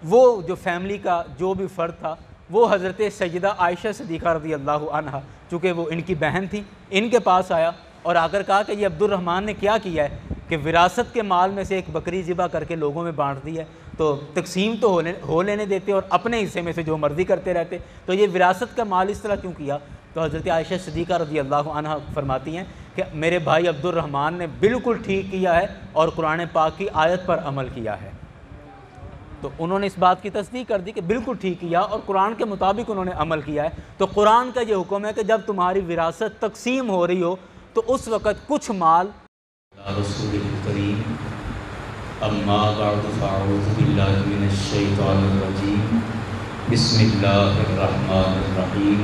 वो जो फैमिली का जो भी फ़र्द था वो हज़रत सैयदा आयशा सिद्दीक़ा रज़ी अल्लाह अन्हा, चूँकि वो इनकी बहन थी, इनके पास आया और आकर कहा कि ये अब्दुर्रहमान ने क्या किया है कि विरासत के माल में से एक बकरी ज़िबा करके लोगों में बांट दी है, तो तकसीम तो हो लेने देते और अपने हिस्से में से जो मर्ज़ी करते रहते, तो ये विरासत का माल इस तरह क्यों किया। तो हज़रत आयशा सिद्दीक़ा रज़ी अल्लाह अन्हा फरमाती हैं कि मेरे भाई अब्दुर्रहमान ने बिल्कुल ठीक किया है और कुरान पाक की आयत पर अमल किया है। तो उन्होंने इस बात की तस्दीक कर दी कि बिल्कुल ठीक किया और कुरान के मुताबिक उन्होंने अमल किया है। तो कुरान का ये हुक्म है कि जब तुम्हारी विरासत तकसीम हो रही हो तो उस वक़्त कुछ माल अम्मा बअद फ़अऊज़ु बिल्लाहि मिनश शैतानिर रजीम बिस्मिल्लाहिर रहमानिर रहीम।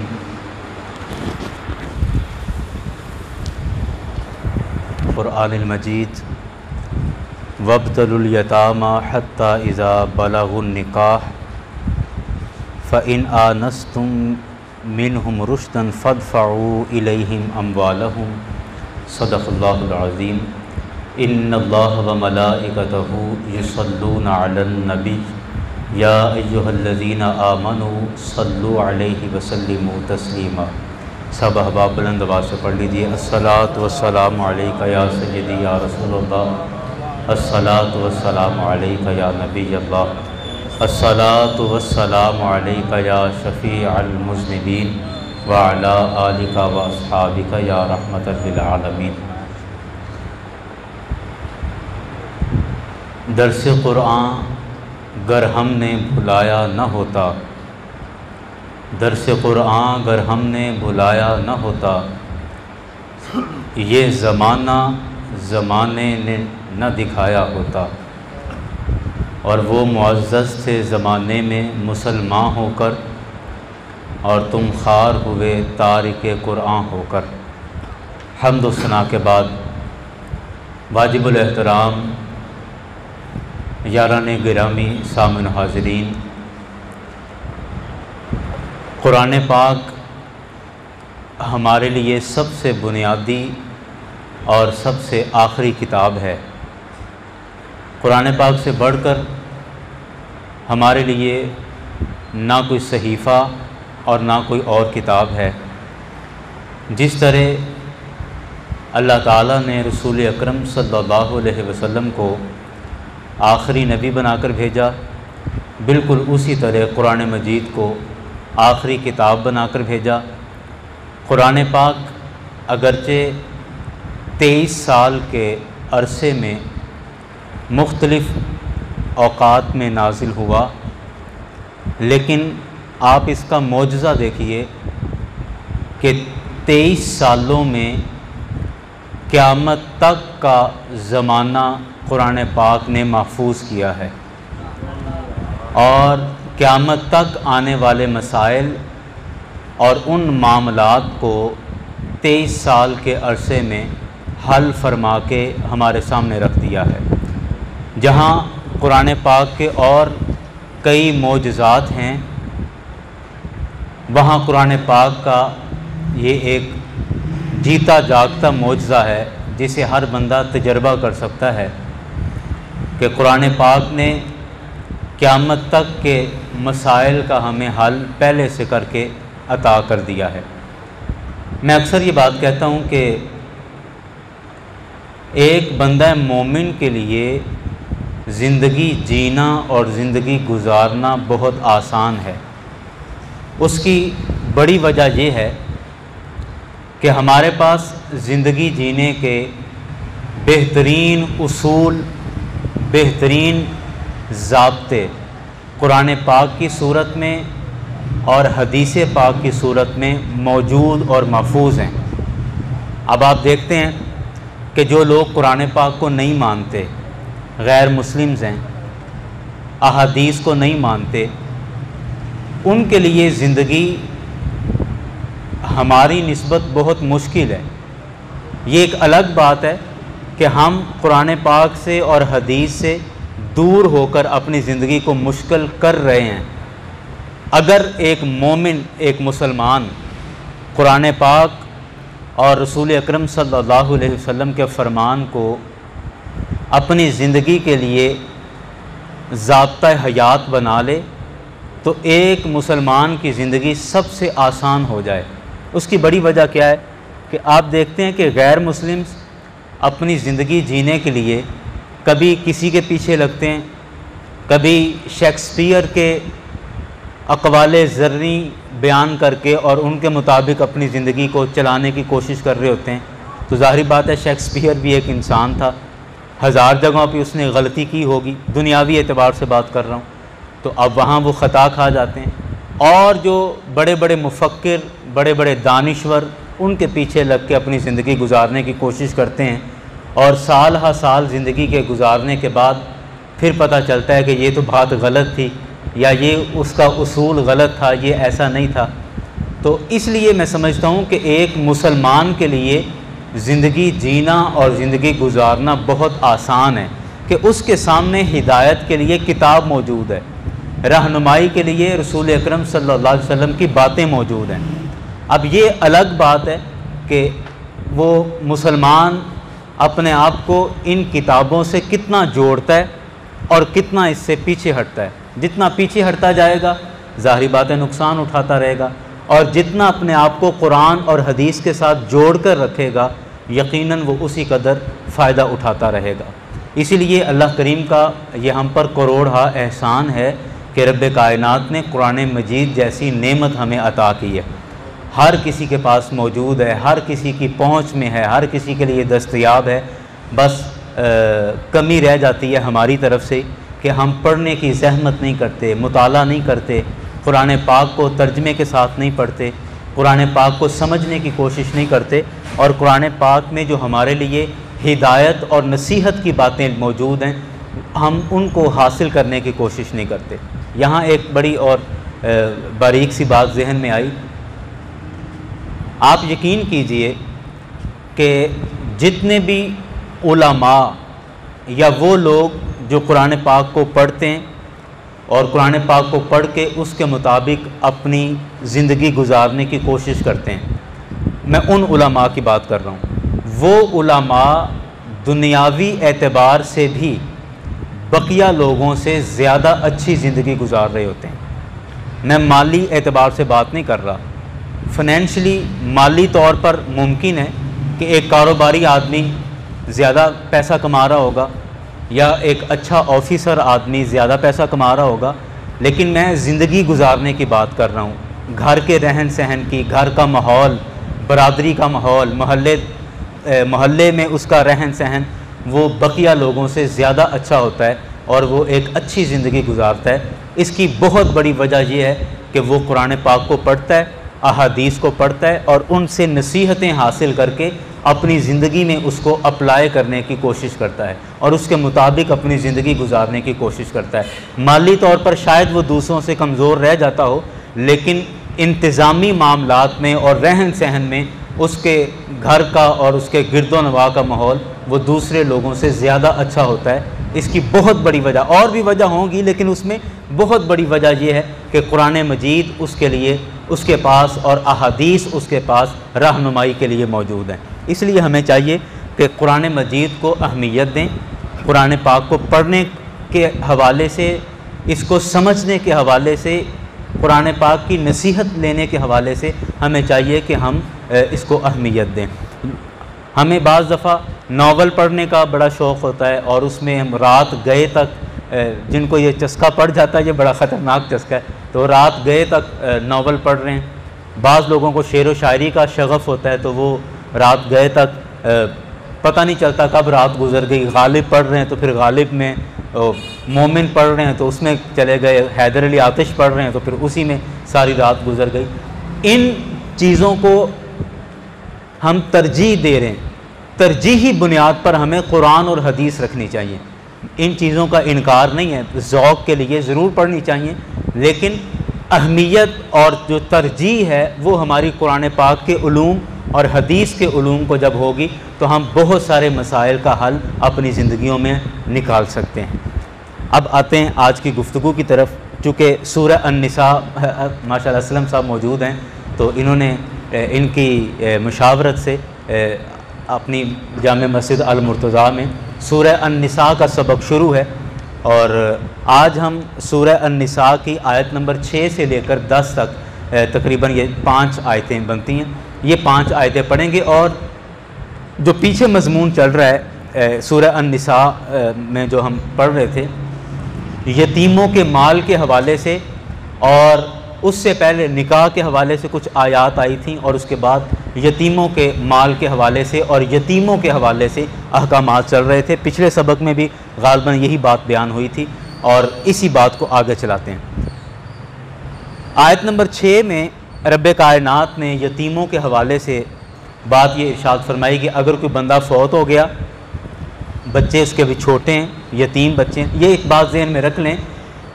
क़ुरआनुल मजीद वब्तलुल यतामा हत्ता इज़ा बलगुन निकाह फ़इन आनस्तुम मिनहुम रुश्दन फ़दफ़ऊ इलैहिम अम्वालहुम सदक़ल्लाहुल अज़ीम। इन्नल्लाह व मलाइकतहु युसल्लूना अलन नबी या अय्युहल्लज़ीना आमनू सल्लु अलैहि व सल्लिमू तस्लीमा। सब अहबाब बुलंद आवाज़ से पढ़ लीजिए। अस्सलातु वस्सलामु अलैका या सय्यदी या रसूलल्लाह, अस्सलातु वस्सलामु अलैका या नबी अल्लाह, अस्सलातु वस्सलामु अलैका या शफ़ीअल मुज़निबीन व अला आलिका व अस्हाबिका या रहमतल लिल आलमीन। दर्स क़ुरआन गर हमने भुलाया न होता, दर्स क़ुरआन गर हमने भुलाया न होता, ये ज़माना ज़माने ने न दिखाया होता। और वो मुअज़्ज़ज़ थे ज़माने में मुसलमान होकर और तुम ख़ार हुए तारिक क़ुरआन होकर। हम्द व सना के बाद वाजिबुल एहतराम यारान गिरामी सामिन हाज़रीन, कुरान पाक हमारे लिए सबसे बुनियादी और सबसे आखिरी किताब है। कुरान पाक से बढ़कर हमारे लिए ना कोई सहीफ़ा और ना कोई और किताब है। जिस तरह अल्लाह ताला ने रसूल अकरम सल्लल्लाहु अलैहि वसल्लम को आखिरी नबी बनाकर भेजा, बिल्कुल उसी तरह कुरान मजीद को आखिरी किताब बनाकर भेजा। कुरान पाक अगरचे 23 साल के अरसे में मुख्तलिफ़ औक़ात में नाजिल हुआ, लेकिन आप इसका मौजज़ा देखिए कि 23 सालों में क़यामत तक का ज़माना कुरान पाक ने महफूज किया है और क़यामत तक आने वाले मसाइल और उन मामलात को 23 साल के अरसे में हल फरमा के हमारे सामने रख दिया है। जहाँ कुरान पाक के और कई मौजज़ात हैं, वहाँ कुरान पाक का ये एक जीता जागता मौजज़ा है जिसे हर बंदा तजर्बा कर सकता है कि कुरान पाक ने क़यामत तक के मसाइल का हमें हल पहले से करके अता कर दिया है। मैं अक्सर ये बात कहता हूँ कि एक बंदा मोमिन के लिए ज़िंदगी जीना और ज़िंदगी गुजारना बहुत आसान है। उसकी बड़ी वजह यह है कि हमारे पास ज़िंदगी जीने के बेहतरीन उसूल, बेहतरीन ज़ाब्ते कुरान पाक की सूरत में और हदीस पाक की सूरत में मौजूद और महफूज हैं। अब आप देखते हैं कि जो लोग कुरान पाक को नहीं मानते, गैर मुस्लिम्स हैं, अहादीस को नहीं मानते, उनके लिए ज़िंदगी हमारी निस्बत बहुत मुश्किल है। ये एक अलग बात है कि हम कुरान पाक से और हदीस से दूर होकर अपनी ज़िंदगी को मुश्किल कर रहे हैं। अगर एक मोमिन, एक मुसलमान कुरान पाक और रसूल अकरम सल्लल्लाहु अलैहि वसल्लम के फ़रमान को अपनी ज़िंदगी के लिए ज़ाब्ता हयात बना ले तो एक मुसलमान की ज़िंदगी सबसे आसान हो जाए। उसकी बड़ी वजह क्या है कि आप देखते हैं कि गैर मुस्लिम्स अपनी ज़िंदगी जीने के लिए कभी किसी के पीछे लगते हैं, कभी शेक्सपियर के अक़वाले ज़र्री बयान करके और उनके मुताबिक अपनी ज़िंदगी को चलाने की कोशिश कर रहे होते हैं। तो ज़ाहिर बात है शेक्सपियर भी एक इंसान था, हज़ार जगहों पे उसने गलती की होगी, दुनियावी एतबार से बात कर रहा हूँ, तो अब वहाँ वो ख़ता खा जाते हैं। और जो बड़े बड़े मुफ़क्किर, बड़े बड़े दानिश्वर उनके पीछे लग के अपनी ज़िंदगी गुजारने की कोशिश करते हैं और साल हा साल ज़िंदगी के गुजारने के बाद फिर पता चलता है कि ये तो बात गलत थी या ये उसका उसूल गलत था, ये ऐसा नहीं था। तो इसलिए मैं समझता हूँ कि एक मुसलमान के लिए ज़िंदगी जीना और ज़िंदगी गुजारना बहुत आसान है कि उसके सामने हिदायत के लिए किताब मौजूद है, रहनुमाई के लिए रसूल अकरम सल्लल्लाहु अलैहि वसल्लम की बातें मौजूद हैं। अब ये अलग बात है कि वो मुसलमान अपने आप को इन किताबों से कितना जोड़ता है और कितना इससे पीछे हटता है। जितना पीछे हटता जाएगा ज़ाहिर बात है नुकसान उठाता रहेगा, और जितना अपने आप को कुरान और हदीस के साथ जोड़ कर रखेगा यकीनन वो उसी कदर फ़ायदा उठाता रहेगा। इसीलिए अल्लाह करीम का ये हम पर करोड़ा एहसान है कि रब्बे कायनात ने कुरान मजीद जैसी नेमत हमें अता की है। हर किसी के पास मौजूद है, हर किसी की पहुँच में है, हर किसी के लिए दस्तयाब है। बस कमी रह जाती है हमारी तरफ से कि हम पढ़ने की ज़हमत नहीं करते, मुताला नहीं करते, कुरान पाक को तर्जमे के साथ नहीं पढ़ते, कुरान पाक को समझने की कोशिश नहीं करते, और कुरान पाक में जो हमारे लिए हिदायत और नसीहत की बातें मौजूद हैं हम उनको हासिल करने की कोशिश नहीं करते। यहाँ एक बड़ी और बारीक सी बात जहन में आई। आप यकीन कीजिए कि जितने भी उलमा या वो लोग जो कुरान पाक को पढ़ते हैं और कुरान पाक को पढ़ के उसके मुताबिक अपनी ज़िंदगी गुजारने की कोशिश करते हैं, मैं उन उलमा की बात कर रहा हूँ। वो उलमा दुनियावी एतबार से भी बकिया लोगों से ज़्यादा अच्छी ज़िंदगी गुजार रहे होते हैं। मैं माली एतबार से बात नहीं कर रहा, फाइनेंशली माली तौर पर मुमकिन है कि एक कारोबारी आदमी ज़्यादा पैसा कमा रहा होगा या एक अच्छा ऑफिसर आदमी ज़्यादा पैसा कमा रहा होगा, लेकिन मैं ज़िंदगी गुजारने की बात कर रहा हूँ। घर के रहन सहन की, घर का माहौल, बरादरी का माहौल, मोहल्ले में उसका रहन सहन वो बकिया लोगों से ज़्यादा अच्छा होता है और वो एक अच्छी ज़िंदगी गुजारता है। इसकी बहुत बड़ी वजह यह है कि वो कुरान पाक को पढ़ता है, अहादीस को पढ़ता है और उनसे नसीहतें हासिल करके अपनी ज़िंदगी में उसको अप्लाई करने की कोशिश करता है और उसके मुताबिक अपनी ज़िंदगी गुजारने की कोशिश करता है। माली तौर पर शायद वो दूसरों से कमज़ोर रह जाता हो, लेकिन इंतज़ामी मामलात में और रहन सहन में उसके घर का और उसके गिरदो नवा का माहौल वो दूसरे लोगों से ज़्यादा अच्छा होता है। इसकी बहुत बड़ी वजह, और भी वजह होंगी, लेकिन उसमें बहुत बड़ी वजह यह है कि कुरान मजीद उसके लिए, उसके पास और अहादीस उसके पास रहनुमाई के लिए मौजूद हैं। इसलिए हमें चाहिए कि कुरान मजीद को अहमियत दें। कुरान पाक को पढ़ने के हवाले से, इसको समझने के हवाले से, कुरान पाक की नसीहत लेने के हवाले से हमें चाहिए कि हम इसको अहमियत दें। हमें बाज़ दफ़ा नावल पढ़ने का बड़ा शौक़ होता है और उसमें हम रात गए तक, जिनको ये चस्का पड़ जाता है, ये बड़ा ख़तरनाक चस्का है, तो रात गए तक नावल पढ़ रहे हैं। बाज़ लोगों को शेर व शायरी का शगफ़ होता है तो वो रात गए तक पता नहीं चलता कब रात गुजर गई। गालिब पढ़ रहे हैं तो फिर गालिब में, मोमिन पढ़ रहे हैं तो उसमें चले गए, हैदर अली आतिश पढ़ रहे हैं तो फिर उसी में सारी रात गुजर गई। इन चीज़ों को हम तरजीह दे रहे हैं। तरजीही बुनियाद पर हमें कुरान और हदीस रखनी चाहिए। इन चीज़ों का इनकार नहीं है, ज़ौक़ के लिए ज़रूर पढ़नी चाहिए, लेकिन अहमियत और जो तरजीह है वो हमारी कुरान पाक के उलूम और हदीस के उलूम को जब होगी तो हम बहुत सारे मसाइल का हल अपनी ज़िंदगियों में निकाल सकते हैं। अब आते हैं आज की गुफ्तगू की तरफ। चूँकि सूरह अन-निसा माशाअल्लाह असलम साहब मौजूद हैं तो इन्होंने इनकी मुशावरत से अपनी जामे मस्जिद अल मुर्तज़ा में सूरह अन-निसा का सबक शुरू है और आज हम सूरह अन-निसा की आयत नंबर 6 से लेकर 10 तक तकरीबन ये 5 आयतें बनती हैं। ये 5 आयतें पढ़ेंगे और जो पीछे मजमून चल रहा है सूरह अन-निसा में जो हम पढ़ रहे थे, यतीमों के माल के हवाले से और उससे पहले निकाह के हवाले से कुछ आयात आई थी और उसके बाद यतीमों के माल के हवाले से और यतीमों के हवाले से अहकामात चल रहे थे। पिछले सबक में भी गालिबन यही बात बयान हुई थी और इसी बात को आगे चलाते हैं। आयत नंबर 6 में रब्बे कायनात ने यतीमों के हवाले से बात ये इरशाद फरमाई कि अगर कोई बंदा फौत हो गया, बच्चे उसके भी छोटे हैं, यतीम बच्चे हैं। ये एक बात ज़हन में रख लें,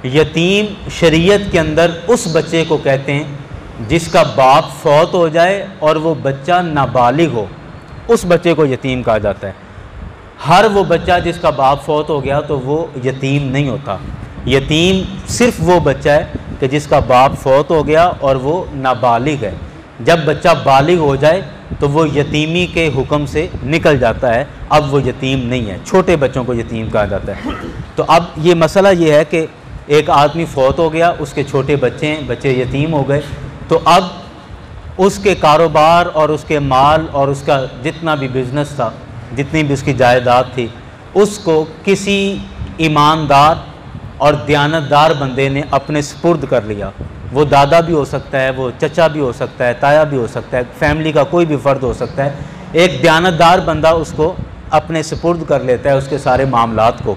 यतीम शरीयत के अंदर उस बच्चे को कहते हैं जिसका बाप फौत हो जाए और वो बच्चा नाबालिग हो, उस बच्चे को यतीम कहा जाता है। हर वो बच्चा जिसका बाप फौत हो गया तो वो यतीम नहीं होता। यतीम सिर्फ वो बच्चा है कि जिसका बाप फौत हो गया और वो नाबालिग है। जब बच्चा बालिग हो जाए तो वो यतीमी के हुक्म से निकल जाता है, अब वो यतीम नहीं है। छोटे बच्चों को यतीम कहा जाता है। तो अब ये मसला ये है कि एक आदमी फौत हो गया, उसके छोटे बच्चे हैं, बच्चे यतीम हो गए, तो अब उसके कारोबार और उसके माल और उसका जितना भी बिज़नेस था, जितनी भी उसकी जायदाद थी, उसको किसी ईमानदार और दयानतदार बंदे ने अपने सुपुर्द कर लिया। वो दादा भी हो सकता है, वो चचा भी हो सकता है, ताया भी हो सकता है, फैमिली का कोई भी फ़र्द हो सकता है। एक दयानतदार बंदा उसको अपने सुपुर्द कर लेता है उसके सारे मामलात को।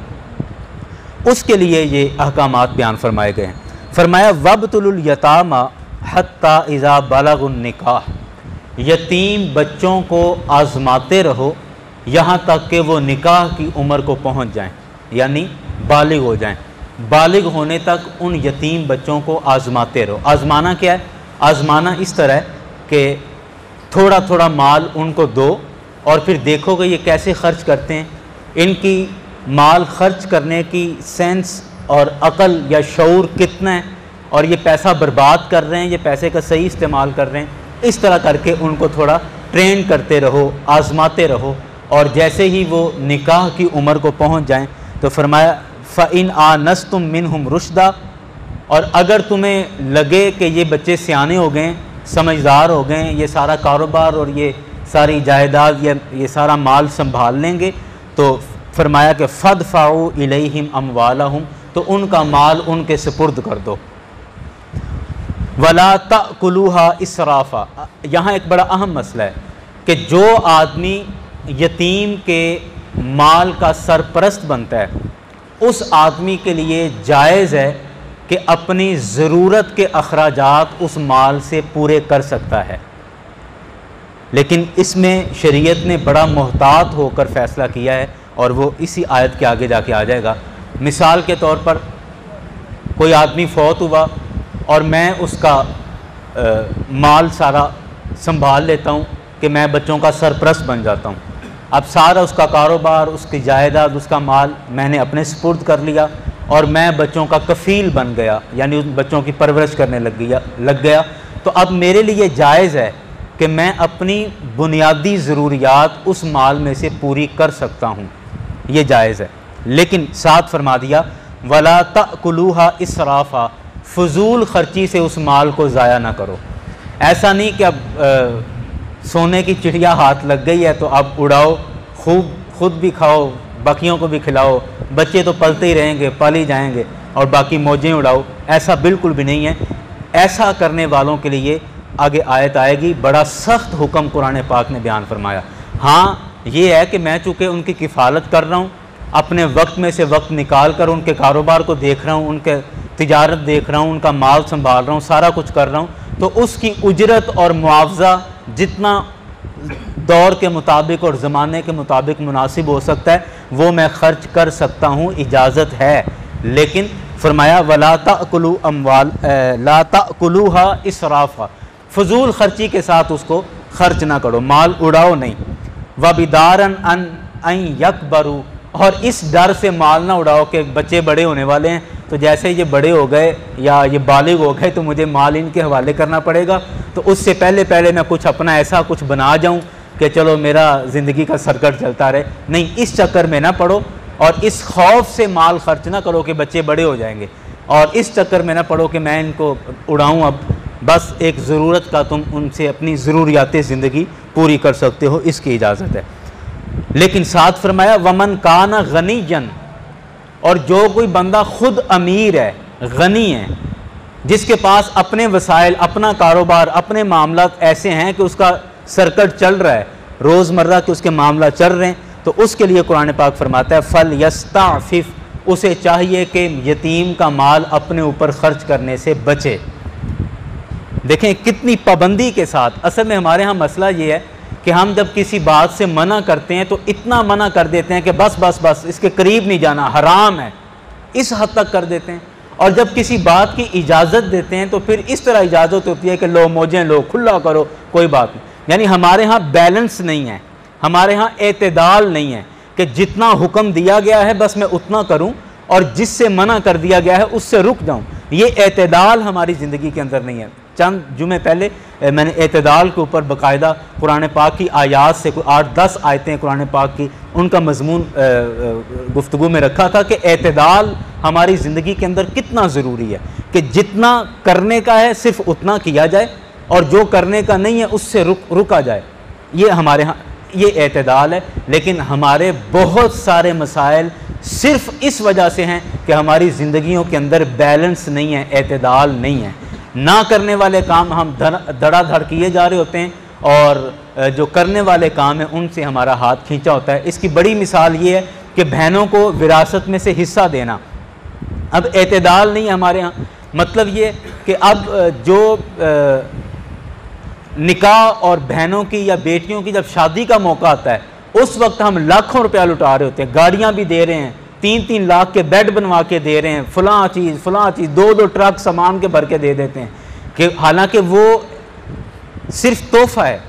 उसके लिए ये अहकामात बयान फरमाए गए हैं। फरमाया वब्तुलुल यतामा हत्ता इज़ा बलगुन निकाह, यतीम बच्चों को आज़माते रहो यहाँ तक कि वो निकाह की उम्र को पहुँच जाएं, यानी बालिग हो जाएं। बालिग होने तक उन यतीम बच्चों को आज़माते रहो। आज़माना क्या है? आज़माना इस तरह है कि थोड़ा थोड़ा माल उनको दो और फिर देखो कि ये कैसे ख़र्च करते हैं, इनकी माल खर्च करने की सेंस और अकल या शऊर कितना है, और ये पैसा बर्बाद कर रहे हैं, ये पैसे का सही इस्तेमाल कर रहे हैं। इस तरह करके उनको थोड़ा ट्रेन करते रहो, आज़माते रहो, और जैसे ही वो निकाह की उम्र को पहुंच जाएं तो फरमाया फ़इन आनस्तुम मिनहुम रुशदा, और अगर तुम्हें लगे कि ये बच्चे सियाने हो गए, समझदार हो गए, ये सारा कारोबार और ये सारी जायदाद या ये सारा माल संभाल लेंगे, तो फरमाया कि फ़दफ़ाउ इलैहिम अमवालहुम, तो उनका माल उनके सुपुर्द कर दो। वला ताकुलूहा इसराफ़ा, यहाँ एक बड़ा अहम मसला है कि जो आदमी यतीम के माल का सरपरस्त बनता है, उस आदमी के लिए जायज़ है कि अपनी ज़रूरत के अखराजात उस माल से पूरे कर सकता है। लेकिन इसमें शरीयत ने बड़ा मोहतात होकर फ़ैसला किया है और वो इसी आयत के आगे जाके आ जाएगा। मिसाल के तौर पर कोई आदमी फौत हुआ और मैं उसका माल सारा संभाल लेता हूँ कि मैं बच्चों का सरपरस्त बन जाता हूँ। अब सारा उसका कारोबार, उसकी जायदाद, उसका माल मैंने अपने सुपुर्द कर लिया और मैं बच्चों का कफ़ील बन गया, यानी उन बच्चों की परवरिश करने लग गया। तो अब मेरे लिए जायज़ है कि मैं अपनी बुनियादी ज़रूरियात उस माल में से पूरी कर सकता हूँ, ये जायज़ है। लेकिन साथ फरमा दिया वला ताकुलूहा इसराफ़ा, फ़ुज़ूल ख़र्ची से उस माल को ज़ाया ना करो। ऐसा नहीं कि अब सोने की चिड़िया हाथ लग गई है तो अब उड़ाओ, खूब खुद भी खाओ, बाकियों को भी खिलाओ, बच्चे तो पलते ही रहेंगे, पल ही जाएंगे और बाकी मौजें उड़ाओ। ऐसा बिल्कुल भी नहीं है। ऐसा करने वालों के लिए आगे आयत आएगी, बड़ा सख्त हुक्म कुरान पाक ने बयान फरमाया। हाँ, ये है कि मैं चूँकि उनकी किफ़ालत कर रहा हूँ, अपने वक्त में से वक्त निकाल कर उनके कारोबार को देख रहा हूँ, उनके तिजारत देख रहा हूँ, उनका माल संभाल रहा हूँ, सारा कुछ कर रहा हूँ, तो उसकी उजरत और मुआवजा जितना दौर के मुताबिक और ज़माने के मुताबिक मुनासिब हो सकता है वो मैं ख़र्च कर सकता हूँ, इजाज़त है। लेकिन फरमाया वला ताकुलू अमवाल ला ताकुलूहा इसराफ़ा, फ़ुज़ूल ख़र्ची के साथ उसको खर्च ना करो, माल उड़ाओ नहीं। वबिदारन अन यकबरू, और इस डर से माल ना उड़ाओ कि बच्चे बड़े होने वाले हैं तो जैसे ये बड़े हो गए या ये बालिग हो गए तो मुझे माल इनके हवाले करना पड़ेगा, तो उससे पहले मैं कुछ अपना ऐसा कुछ बना जाऊं कि चलो मेरा ज़िंदगी का सर्कट चलता रहे। नहीं, इस चक्कर में ना पड़ो और इस खौफ से माल खर्च ना करो कि बच्चे बड़े हो जाएंगे, और इस चक्कर में ना पड़ो कि मैं इनको उड़ाऊँ। अब बस एक ज़रूरत का तुम उनसे अपनी ज़रूरियात ज़िंदगी पूरी कर सकते हो, इसकी इजाज़त है। लेकिन साथ फरमाया वमन काना गनीजन, और जो कोई बंदा खुद अमीर है, गनी है, जिसके पास अपने वसाइल, अपना कारोबार, अपने मामलात ऐसे हैं कि उसका सर्कट चल रहा है, रोज़मर्रा के उसके मामला चल रहे हैं, तो उसके लिए कुरान पाक फरमाता है फल यस्ताफिफ, उसे चाहिए कि यतीम का माल अपने ऊपर खर्च करने से बचे। देखें कितनी पाबंदी के साथ। असल में हमारे यहाँ मसला ये है कि हम जब किसी बात से मना करते हैं तो इतना मना कर देते हैं कि बस बस बस इसके करीब नहीं जाना, हराम है, इस हद तक कर देते हैं। और जब किसी बात की इजाज़त देते हैं तो फिर इस तरह इजाज़त होती है कि लो मौजें लो, खुला करो, कोई बात नहीं। यानी हमारे यहाँ बैलेंस नहीं है, हमारे यहाँ एतदाल नहीं है कि जितना हुक्म दिया गया है बस मैं उतना करूँ और जिससे मना कर दिया गया है उससे रुक जाऊँ। ये एतदाल हमारी ज़िंदगी के अंदर नहीं है। चंद जुमे पहले मैंने एतदाल के ऊपर बाकायदा कुरान पाक की आयात से 8-10 आयतें कुरान पाक की, उनका मजमून गुफ्तगू में रखा था कि एतदाल हमारी ज़िंदगी के अंदर कितना ज़रूरी है कि जितना करने का है सिर्फ उतना किया जाए और जो करने का नहीं है उससे रुका जाए। ये हमारे यहाँ ये एतदाल है। लेकिन हमारे बहुत सारे मसाइल सिर्फ इस वजह से हैं कि हमारी ज़िंदगियों के अंदर बैलेंस नहीं है, एतदाल नहीं है। ना करने वाले काम हम धड़ाधड़ किए जा रहे होते हैं और जो करने वाले काम हैं उनसे हमारा हाथ खींचा होता है। इसकी बड़ी मिसाल ये है कि बहनों को विरासत में से हिस्सा देना। अब एतदाल नहीं है हमारे यहाँ। मतलब ये कि अब जो निकाह और बहनों की या बेटियों की जब शादी का मौका आता है उस वक्त हम लाखों रुपया लुटा रहे होते हैं, गाड़ियाँ भी दे रहे हैं, 3-3 लाख के बेड बनवा के दे रहे हैं, फलां चीज़ 2-2 ट्रक सामान के भर के दे देते हैं कि हालांकि वो सिर्फ तोहफ़ा है,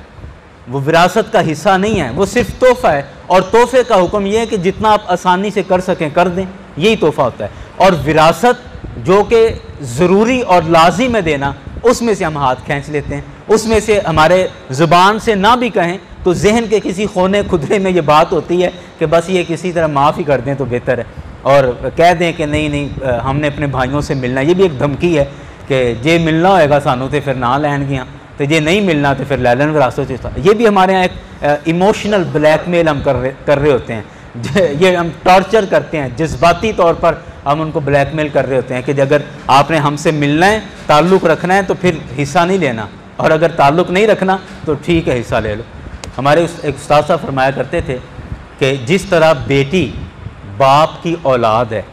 वो विरासत का हिस्सा नहीं है, वो सिर्फ तोहफ़ा है। और तोहफ़े का हुक्म यह है कि जितना आप आसानी से कर सकें कर दें, यही तोहफ़ा होता है। और विरासत जो कि ज़रूरी और लाजिम है देना, उसमें से हम हाथ खींच लेते हैं। उसमें से हमारे ज़ुबान से ना भी कहें तो जहन के किसी खोने खुदरे में ये बात होती है कि बस ये किसी तरह माफ़ ही कर दें तो बेहतर है, और कह दें कि नहीं हमने अपने भाइयों से मिलना। ये भी एक धमकी है कि जे मिलना होएगा सानू तो फिर ना लैन गया, तो जे नहीं मिलना तो फिर लै लैन विरासत। ये भी हमारे यहाँ एक इमोशनल ब्लैकमेल हम कर रहे होते हैं। ये हम टॉर्चर करते हैं, जज्बाती तौर पर हम उनको ब्लैकमेल कर रहे होते हैं कि अगर आपने हमसे मिलना है, ताल्लुक़ रखना है तो फिर हिस्सा नहीं लेना, और अगर ताल्लुक़ नहीं रखना तो ठीक है हिस्सा ले लो। हमारे एक उस्ताद साहब फरमाया करते थे कि जिस तरह बेटी बाप की औलाद है,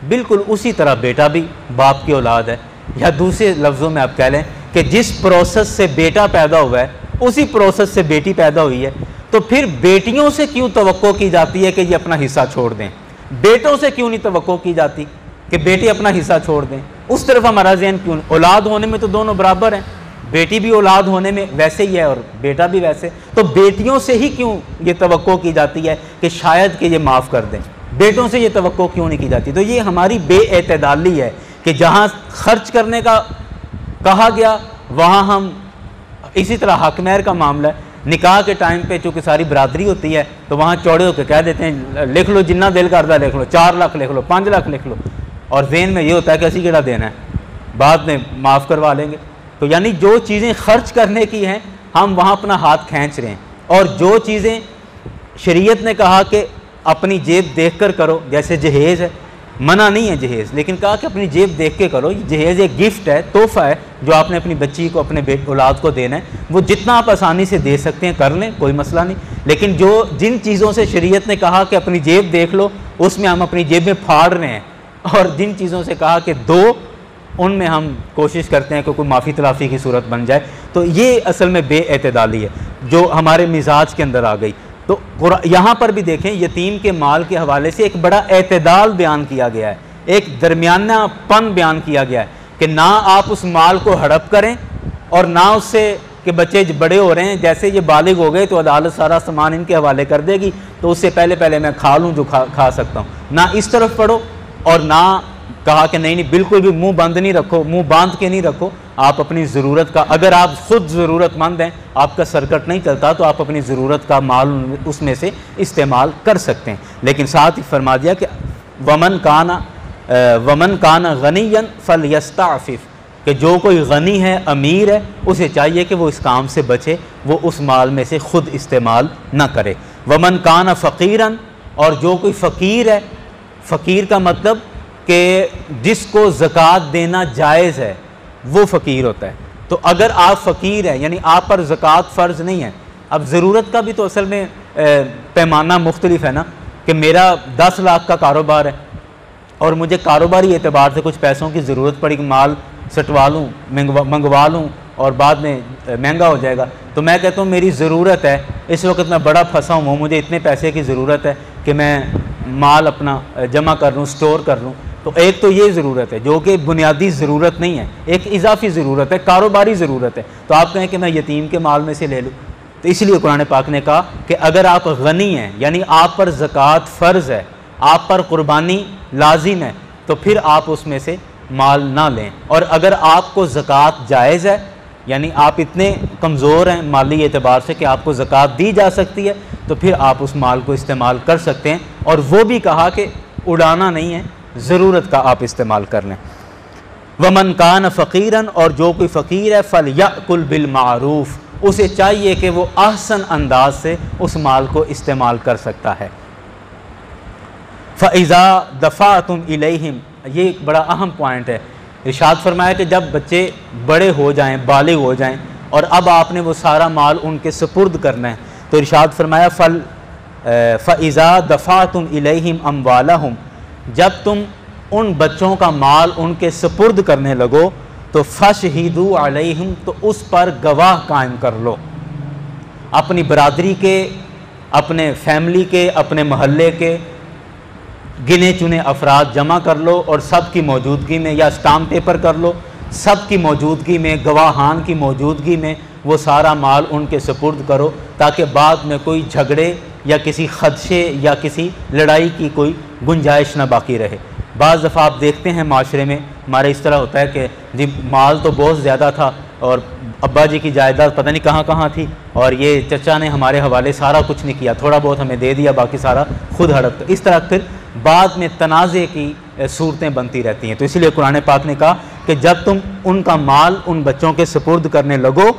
बिल्कुल उसी तरह बेटा भी बाप की औलाद है। या दूसरे लफ्ज़ों में आप कह लें कि जिस प्रोसेस से बेटा पैदा हुआ है उसी प्रोसेस से बेटी पैदा हुई है। तो फिर बेटियों से क्यों तवक्को की जाती है कि ये अपना हिस्सा छोड़ दें? बेटों से क्यों नहीं तवक्को की जाती कि बेटे अपना हिस्सा छोड़ दें? उस तरफ हमारा ज़हन क्यों? औलाद होने में तो दोनों बराबर हैं, बेटी भी औलाद होने में वैसे ही है और बेटा भी वैसे। तो बेटियों से ही क्यों ये तवक्को की जाती है कि शायद कि ये माफ़ कर दें? बेटों से ये तवक्को क्यों नहीं की जाती? तो ये हमारी बेएतदाली है कि जहाँ खर्च करने का कहा गया वहाँ हम इसी तरह हकमैर का मामला है। निकाह के टाइम पे चूँकि सारी बरादरी होती है तो वहाँ चौड़े होकर कह देते हैं लिख लो जितना दिल करता लिख लो, 4 लाख लिख लो, 5 लाख लिख लो, और ज़हन में ये होता है कि असी केड़ा देना है, बाद में माफ़ करवा लेंगे। तो यानी जो चीज़ें खर्च करने की हैं हम वहाँ अपना हाथ खींच रहे हैं, और जो चीज़ें शरीयत ने कहा कि अपनी जेब देख कर करो, जैसे जहेज़ है, मना नहीं है जहेज़, लेकिन कहा कि अपनी जेब देख के करो। जहेज़ एक गिफ्ट है, तोहफ़ा है जो आपने अपनी बच्ची को, अपने औलाद को देना है। वो जितना आप आसानी से दे सकते हैं कर लें, कोई मसला नहीं। लेकिन जिन चीज़ों से शरीयत ने कहा कि अपनी जेब देख लो, उसमें हम अपनी जेब में फाड़ रहे हैं, और जिन चीज़ों से कहा कि दो, उनमें हम कोशिश करते हैं कि कोई माफ़ी तलाफ़ी की सूरत बन जाए। तो ये असल में बेएतदाली है जो हमारे मिजाज के अंदर आ गई। तो यहाँ पर भी देखें यतीम के माल के हवाले से एक बड़ा एतदाल बयान किया गया है, एक दरमियानापन बयान किया गया है कि ना आप उस माल को हड़प करें और ना उससे कि बच्चे बड़े हो रहे हैं, जैसे ये बालिग हो गए तो अदालत सारा सामान इनके हवाले कर देगी, तो उससे पहले मैं खा लूँ जो खा सकता हूँ। ना इस तरफ पढ़ो और ना कहा कि नहीं नहीं, बिल्कुल भी मुंह बंद नहीं रखो, मुंह बांध के नहीं रखो, आप अपनी ज़रूरत का, अगर आप खुद ज़रूरतमंद हैं, आपका सर्कट नहीं चलता, तो आप अपनी ज़रूरत का माल उसमें से इस्तेमाल कर सकते हैं। लेकिन साथ ही फरमा दिया कि वमन काना गनियन फल यस्ताफिफ, कि जो कोई गनी है, अमीर है, उसे चाहिए कि वो इस काम से बचे, वो उस माल में से ख़ुद इस्तेमाल ना करे। वमन काना फ़कीरन, और जो कोई फ़कीर है, फ़कीर का मतलब कि जिसको ज़कात देना जायज़ है, वो फ़कीर होता है। तो अगर आप फ़कीर हैं, यानी आप पर ज़कात फ़र्ज़ नहीं है। अब ज़रूरत का भी तो असल में पैमाना मुख्तलिफ है ना, कि मेरा 10 लाख का कारोबार है और मुझे कारोबारी एतबार से कुछ पैसों की ज़रूरत पड़ी, माल सटवा लूँ, मंगवा लूँ और बाद में महंगा हो जाएगा, तो मैं कहता हूँ मेरी ज़रूरत है, इस वक्त मैं बड़ा फंसा हुआ हूँ, मुझे इतने पैसे की ज़रूरत है कि मैं माल अपना जमा कर लूँ, स्टोर कर लूँ। तो एक तो ये ज़रूरत है जो कि बुनियादी ज़रूरत नहीं है, एक इजाफी ज़रूरत है, कारोबारी ज़रूरत है। तो आप कहें कि मैं यतीम के माल में से ले लूँ, तो इसलिए कुरान पाक ने कहा कि अगर आप गनी हैं, यानी आप पर ज़कात फ़र्ज़ है, आप पर कुर्बानी लाजिम है, तो फिर आप उसमें से माल ना लें। और अगर आपको ज़कात जायज़ है, यानी आप इतने कमज़ोर हैं माली एतबार से कि आपको ज़कात दी जा सकती है, तो फिर आप उस माल को इस्तेमाल कर सकते हैं। और वो भी कहा कि उड़ाना नहीं है, ज़रूरत का आप इस्तेमाल कर लें। वमन कान फ़कीरन, और जो कोई फ़कीर है, फल याकुल बिल मारूफ़, उसे चाहिए कि वो ahsan अंदाज से उस माल को इस्तेमाल कर सकता है। फ़इज़ा दफ़ातुम इलैहिम, ये एक बड़ा अहम पॉइंट है। इरशाद फरमाया कि जब बच्चे बड़े हो जाएं, बालिग हो जाएं, और अब आपने वो सारा माल उनके सुपुर्द करना है, तो इरशाद फरमाया फ़इज़ा दफ़ातुम इलैहिम अम्वालहुम, जब तुम उन बच्चों का माल उनके सुपुर्द करने लगो, तो फ़शहिदू अलैहिम, तो उस पर गवाह कायम कर लो। अपनी बरादरी के, अपने फैमिली के, अपने महल्ले के गिने चुने अफराद जमा कर लो और सब की मौजूदगी में, या स्टाम्प पेपर कर लो, सब की मौजूदगी में, गवाहान की मौजूदगी में वो सारा माल उनके सुपुर्द करो, ताकि बाद में कोई झगड़े या किसी खदशे या किसी लड़ाई की कोई गुंजाइश ना बाकी रहे। बाज़ दफ़ा आप देखते हैं माशरे में हमारे इस तरह होता है कि जी माल तो बहुत ज़्यादा था और अब्बा जी की जायदाद पता नहीं कहाँ कहाँ थी, और ये चचा ने हमारे हवाले सारा कुछ नहीं किया, थोड़ा बहुत हमें दे दिया, बाकी सारा खुद हड़प। तो इस तरह फिर बाद में तनाज़े की सूरतें बनती रहती हैं। तो इसलिए कुरान पाक ने कहा कि जब तुम उनका माल उन बच्चों के सुपुर्द करने लगो,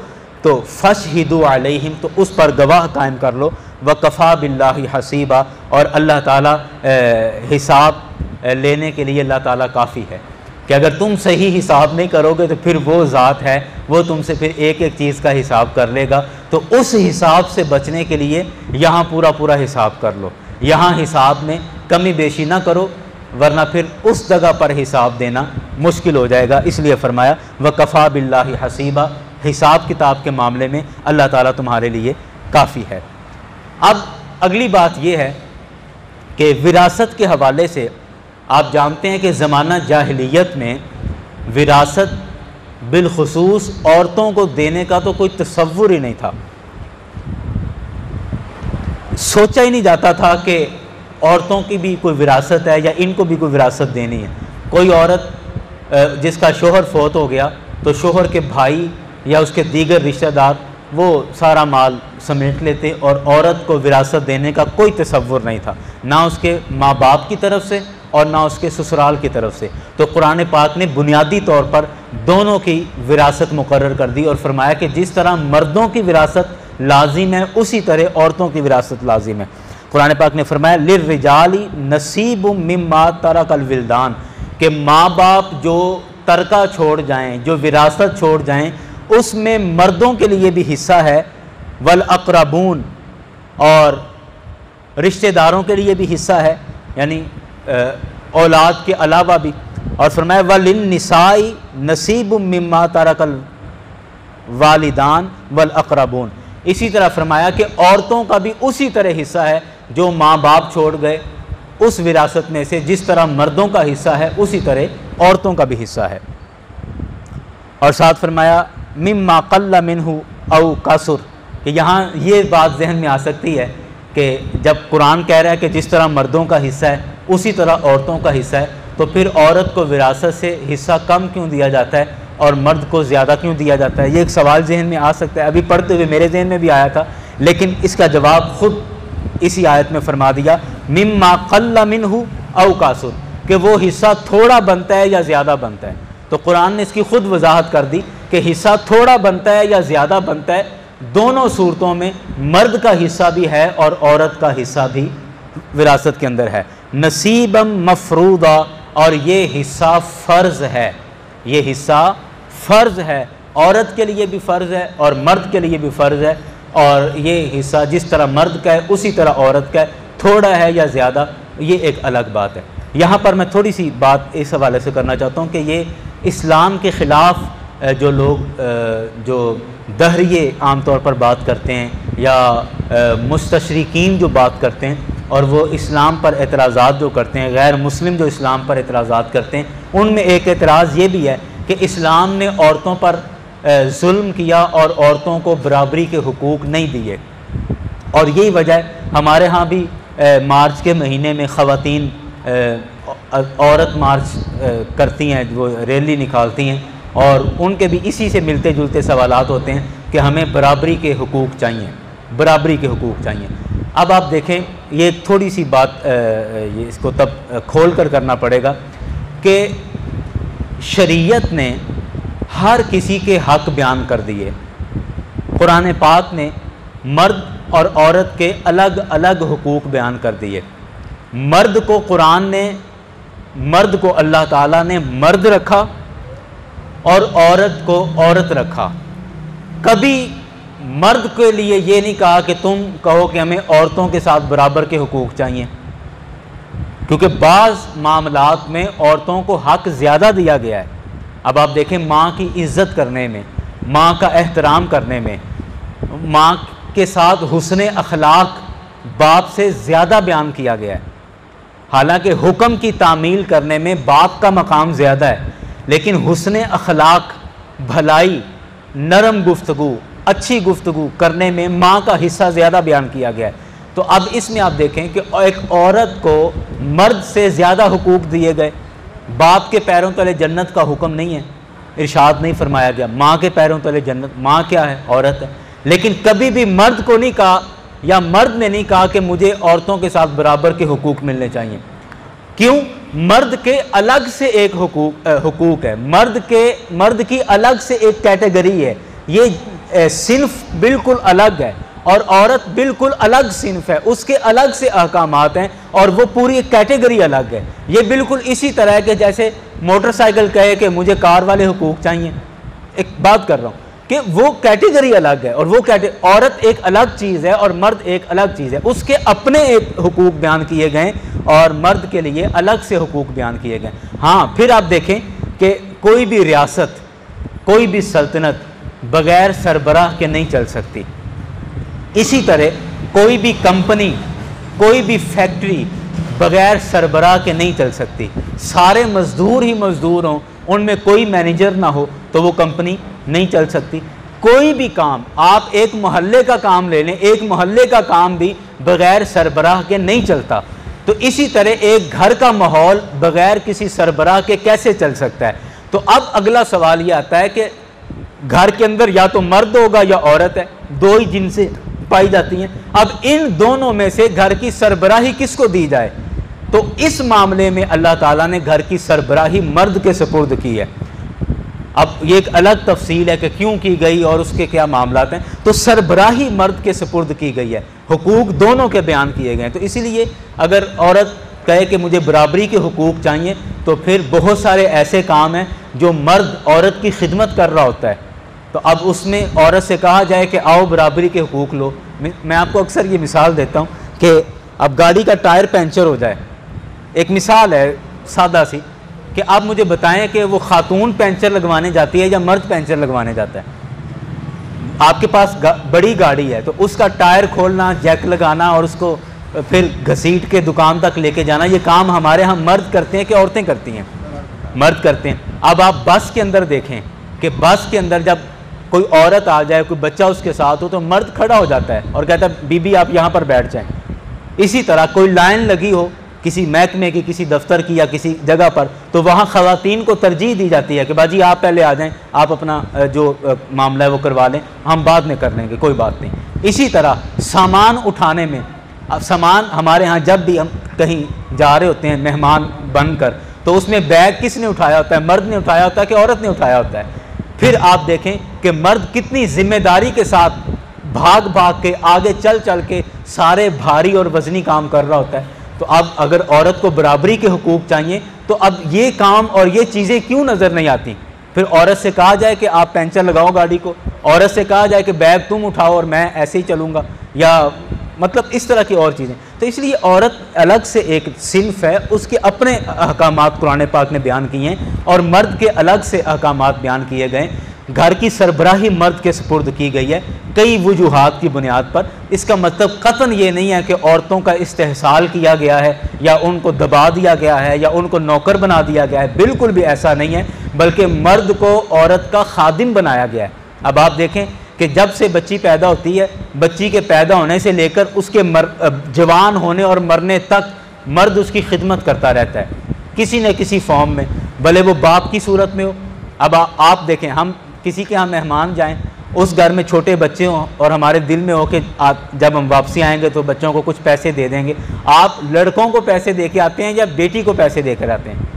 तो फ़शहिदू अलैहिम, तो उस पर गवाह कायम कर लो। वकफ़ा बिल्लाहि हसीबा, और अल्लाह ताला हिसाब लेने के लिए अल्लाह ताला काफ़ी है, कि अगर तुम सही हिसाब नहीं करोगे तो फिर वो ज़ात है, वो तुमसे फिर एक एक चीज़ का हिसाब कर लेगा। तो उस हिसाब से बचने के लिए यहाँ पूरा पूरा हिसाब कर लो, यहाँ हिसाब में कमी बेशी ना करो, वरना फिर उस जगह पर हिसाब देना मुश्किल हो जाएगा। इसलिए फरमाया वकफ़ा बिल्लाहि हसीबा, हिसाब किताब के मामले में अल्लाह ताला तुम्हारे लिए काफ़ी है। अब अगली बात यह है कि विरासत के हवाले से आप जानते हैं कि ज़माना जाहिलियत में विरासत बिलखुसूस औरतों को देने का तो कोई तसव्वुर ही नहीं था। सोचा ही नहीं जाता था कि औरतों की भी कोई विरासत है या इनको भी कोई विरासत देनी है। कोई औरत जिसका शोहर फौत हो गया तो शोहर के भाई या उसके दीगर रिश्तेदार वो सारा माल समेट लेते और औरत को विरासत देने का कोई तसव्वुर नहीं था, ना उसके माँ बाप की तरफ से और ना उसके ससुराल की तरफ से। तो कुरान पाक ने बुनियादी तौर पर दोनों की विरासत मुकर्रर कर दी और फरमाया कि जिस तरह मर्दों की विरासत लाजिम है उसी तरह औरतों की विरासत लाजिम है। कुरान पाक ने फरमाया लिर्रिजाली नसीबुम मिम्मा तरकल विल्दान, कि माँ बाप जो तरका छोड़ जाएं, जो विरासत छोड़ जाएं, उसमें मर्दों के लिए भी हिस्सा है, वल अक़रबून, और रिश्तेदारों के लिए भी हिस्सा है, यानी औलाद के अलावा भी। और फरमाया वलिन निसाई नसीबुम मिम्मा तरकल वालिदान वल अक़रबून। इसी तरह फरमाया कि औरतों का भी उसी तरह हिस्सा है जो माँ बाप छोड़ गए उस विरासत में से, जिस तरह मर्दों का हिस्सा है उसी तरह औरतों का भी हिस्सा है। और साथ फरमाया मिम्मा क़ल्ल मिन्हु औ कसुर, कि यहाँ ये बात जहन में आ सकती है कि जब कुरान कह रहा है कि जिस तरह मर्दों का हिस्सा है उसी तरह औरतों का हिस्सा है, तो फिर औरत को विरासत से हिस्सा कम क्यों दिया जाता है और मर्द को ज़्यादा क्यों दिया जाता है? ये एक सवाल जहन में आ सकता है, अभी पढ़ते हुए मेरे जहन में भी आया था, लेकिन इसका जवाब खुद इसी आयत में फरमा दिया, मिम्मा क़ल्ल मिन्हु औ कासुर, कि वो हिस्सा थोड़ा बनता है या ज़्यादा बनता है। तो कुरान ने इसकी खुद वजाहत कर दी कि हिस्सा थोड़ा बनता है या ज़्यादा बनता है, दोनों सूरतों में मर्द का हिस्सा भी है और औरत का हिस्सा भी विरासत के अंदर है। नसीबम मफरूदा, और ये हिस्सा फ़र्ज़ है, ये हिस्सा फ़र्ज़ है, औरत के लिए भी फ़र्ज़ है और मर्द के लिए भी फ़र्ज़ है। और ये हिस्सा जिस तरह मर्द का है उसी तरह औरत का है, थोड़ा है या ज़्यादा ये एक अलग बात है। यहाँ पर मैं थोड़ी सी बात इस हवाले से करना चाहता हूँ कि ये इस्लाम के ख़िलाफ़ जो लोग जो दहरिये आम तौर पर बात करते हैं या मुस्तशरिकीन जो बात करते हैं और वो इस्लाम पर एतराज़ात जो करते हैं, गैर मुस्लिम जो इस्लाम पर एतराज़ात करते हैं, उनमें एक एतराज़ ये भी है कि इस्लाम ने औरतों पर जुल्म किया और औरतों को बराबरी के हुकूक नहीं दिए। और यही वजह है हमारे यहाँ भी मार्च के महीने में ख़वातीन औरत मार्च करती हैं, वो रैली निकालती हैं, और उनके भी इसी से मिलते जुलते सवालात होते हैं कि हमें बराबरी के हुकूक चाहिए, बराबरी के हुकूक चाहिए। अब आप देखें, ये थोड़ी सी बात ये इसको तब खोल कर करना पड़ेगा कि शरीयत ने हर किसी के हक़ बयान कर दिए। कुरान पाक ने मर्द और औरत के अलग अलग हुकूक बयान कर दिए। मर्द को कुरान ने, मर्द को अल्लाह ताला ने मर्द रखा और औरत को औरत रखा। कभी मर्द के लिए ये नहीं कहा कि तुम कहो कि हमें औरतों के साथ बराबर के हुकूक चाहिए, क्योंकि बाज़ मामलात में औरतों को हक़ ज़्यादा दिया गया है। अब आप देखें, माँ की इज़्ज़त करने में, माँ का एहतराम करने में, माँ के साथ हुस्न अखलाक बाप से ज़्यादा बयान किया गया है। हालांकि हुक्म की तामील करने में बाप का मकाम ज़्यादा है, लेकिन हुस्न अखलाक, भलाई, नरम गुफ्तगू, अच्छी गुफ्तगू करने में माँ का हिस्सा ज़्यादा बयान किया गया है। तो अब इसमें आप देखें कि एक औरत को मर्द से ज़्यादा हुकूक दिए गए। बाप के पैरों तले जन्नत का हुक्म नहीं है, इरशाद नहीं फरमाया गया माँ के पैरों तले जन्नत। माँ क्या है? औरत है। लेकिन कभी भी मर्द को नहीं कहा, या मर्द ने नहीं कहा कि मुझे औरतों के साथ बराबर के हुकूक मिलने चाहिए। क्यों? मर्द के अलग से एक हुकूक है, मर्द की अलग से एक कैटेगरी है, ये सिन्फ बिल्कुल अलग है, और औरत बिल्कुल अलग सिन्फ है, उसके अलग से अहकामात हैं और वो पूरी कैटेगरी अलग है। ये बिल्कुल इसी तरह है कि जैसे मोटरसाइकिल कहे कि मुझे कार वाले हुकूक चाहिए, एक बात कर रहा हूँ कि वो कैटेगरी अलग है, और वो औरत एक अलग चीज़ है और मर्द एक अलग चीज़ है। उसके अपने एक हुकूक बयान किए गए और मर्द के लिए अलग से हुकूक बयान किए गए। हाँ, फिर आप देखें कि कोई भी रियासत, कोई भी सल्तनत बग़ैर सरबराह के नहीं चल सकती। इसी तरह कोई भी कंपनी, कोई भी फैक्ट्री बग़ैर सरबराह के नहीं चल सकती। सारे मज़दूर ही मज़दूर हों, उनमें कोई मैनेजर ना हो तो वो कंपनी नहीं चल सकती। कोई भी काम, आप एक मोहल्ले का काम ले लें, एक मोहल्ले का काम भी बग़ैर सरबराह के नहीं चलता। तो इसी तरह एक घर का माहौल बग़ैर किसी सरबराह के कैसे चल सकता है? तो अब अगला सवाल ये आता है कि घर के अंदर या तो मर्द होगा या औरत है, दो ही जिनसे पाई जाती हैं। अब इन दोनों में से घर की सरबराही किसको दी जाए? तो इस मामले में अल्लाह ताला ने घर की सरबराही मर्द के सुपुर्द की है। अब ये एक अलग तफसील है कि क्यों की गई और उसके क्या मामलात हैं। तो सरबराही मर्द के सुपुर्द की गई है, हुकूक दोनों के बयान किए गए हैं। तो इसीलिए अगर औरत कहे कि मुझे बराबरी के हुकूक चाहिए, तो फिर बहुत सारे ऐसे काम हैं जो मर्द औरत की खिदमत कर रहा होता है। तो अब उसमें औरत से कहा जाए कि आओ बराबरी के हुकूक लो। मैं आपको अक्सर ये मिसाल देता हूँ कि अब गाड़ी का टायर पंचर हो जाए, एक मिसाल है सादा सी, कि आप मुझे बताएं कि वो खातून पंचर लगवाने जाती है या मर्द पंचर लगवाने जाता है। आपके पास बड़ी गाड़ी है तो उसका टायर खोलना, जैक लगाना और उसको फिर घसीट के दुकान तक लेके जाना, ये काम हमारे यहाँ मर्द करते हैं कि औरतें करती हैं? मर्द करते हैं। अब आप बस के अंदर देखें कि बस के अंदर जब कोई औरत आ जाए, कोई बच्चा उसके साथ हो, तो मर्द खड़ा हो जाता है और कहता है बीबी आप यहाँ पर बैठ जाएं। इसी तरह कोई लाइन लगी हो किसी महकमे की, किसी दफ्तर की या किसी जगह पर, तो वहाँ ख़वातीन को तरजीह दी जाती है कि बाजी आप पहले आ जाएं, आप अपना जो मामला है वो करवा लें, हम बाद में कर लेंगे, कोई बात नहीं। इसी तरह सामान उठाने में, अब सामान हमारे यहाँ जब भी हम कहीं जा रहे होते हैं मेहमान बनकर, तो उसमें बैग किसने उठाया होता है? मर्द ने उठाया होता है कि औरत ने उठाया होता है? फिर आप देखें कि मर्द कितनी जिम्मेदारी के साथ भाग भाग के, आगे चल चल के सारे भारी और वजनी काम कर रहा होता है। तो अब अगर औरत को बराबरी के हुकूक चाहिए, तो अब ये काम और ये चीज़ें क्यों नज़र नहीं आती? फिर औरत से कहा जाए कि आप पंचर लगाओ गाड़ी को, औरत से कहा जाए कि बैग तुम उठाओ और मैं ऐसे ही चलूँगा, या मतलब इस तरह की और चीज़ें। तो इसलिए औरत अलग से एक सिन्फ है, उसके अपने अहकामात कुरान पाक ने बयान किए हैं और मर्द के अलग से अहकामात बयान किए गए। घर की सरबराही मर्द के सुपुर्द की गई है कई वजूहात की बुनियाद पर। इसका मतलब कतन ये नहीं है कि औरतों का इस्तेहसाल किया गया है या उनको दबा दिया गया है या उनको नौकर बना दिया गया है, बिल्कुल भी ऐसा नहीं है, बल्कि मर्द को औरत का खादिम बनाया गया है। अब आप देखें कि जब से बच्ची पैदा होती है, बच्ची के पैदा होने से लेकर उसके जवान होने और मरने तक मर्द उसकी खिदमत करता रहता है किसी न किसी फॉर्म में, भले वो बाप की सूरत में हो। अब आप देखें, हम किसी के यहाँ मेहमान जाएं, उस घर में छोटे बच्चे हों और हमारे दिल में हो कि जब हम वापसी आएंगे तो बच्चों को कुछ पैसे दे देंगे। आप लड़कों को पैसे दे के आते हैं या बेटी को पैसे देकर आते हैं?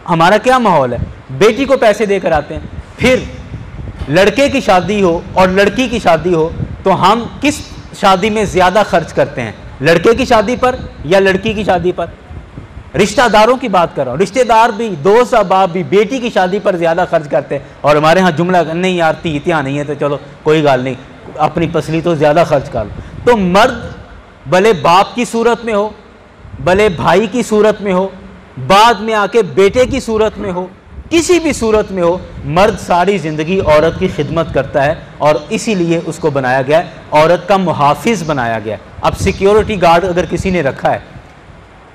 हमारा क्या माहौल है? बेटी को पैसे देकर आते हैं। फिर लड़के की शादी हो और लड़की की शादी हो, तो हम किस शादी में ज़्यादा खर्च करते हैं? लड़के की शादी पर या लड़की की शादी पर? रिश्तेदारों की बात कर रहा हूँ, रिश्तेदार भी, दोस्त अहबाब भी बेटी की शादी पर ज़्यादा खर्च करते हैं। और हमारे यहाँ जुमला नहीं यार तीतियाँ नहीं है तो चलो कोई गाल नहीं, अपनी पसली तो ज़्यादा खर्च कर लो। तो मर्द भले बाप की सूरत में हो, भले भाई की सूरत में हो, बाद में आके बेटे की सूरत में हो, किसी भी सूरत में हो, मर्द सारी ज़िंदगी औरत की खिदमत करता है और इसीलिए उसको बनाया गया है, औरत का मुहाफिज बनाया गया है। अब सिक्योरिटी गार्ड अगर किसी ने रखा है,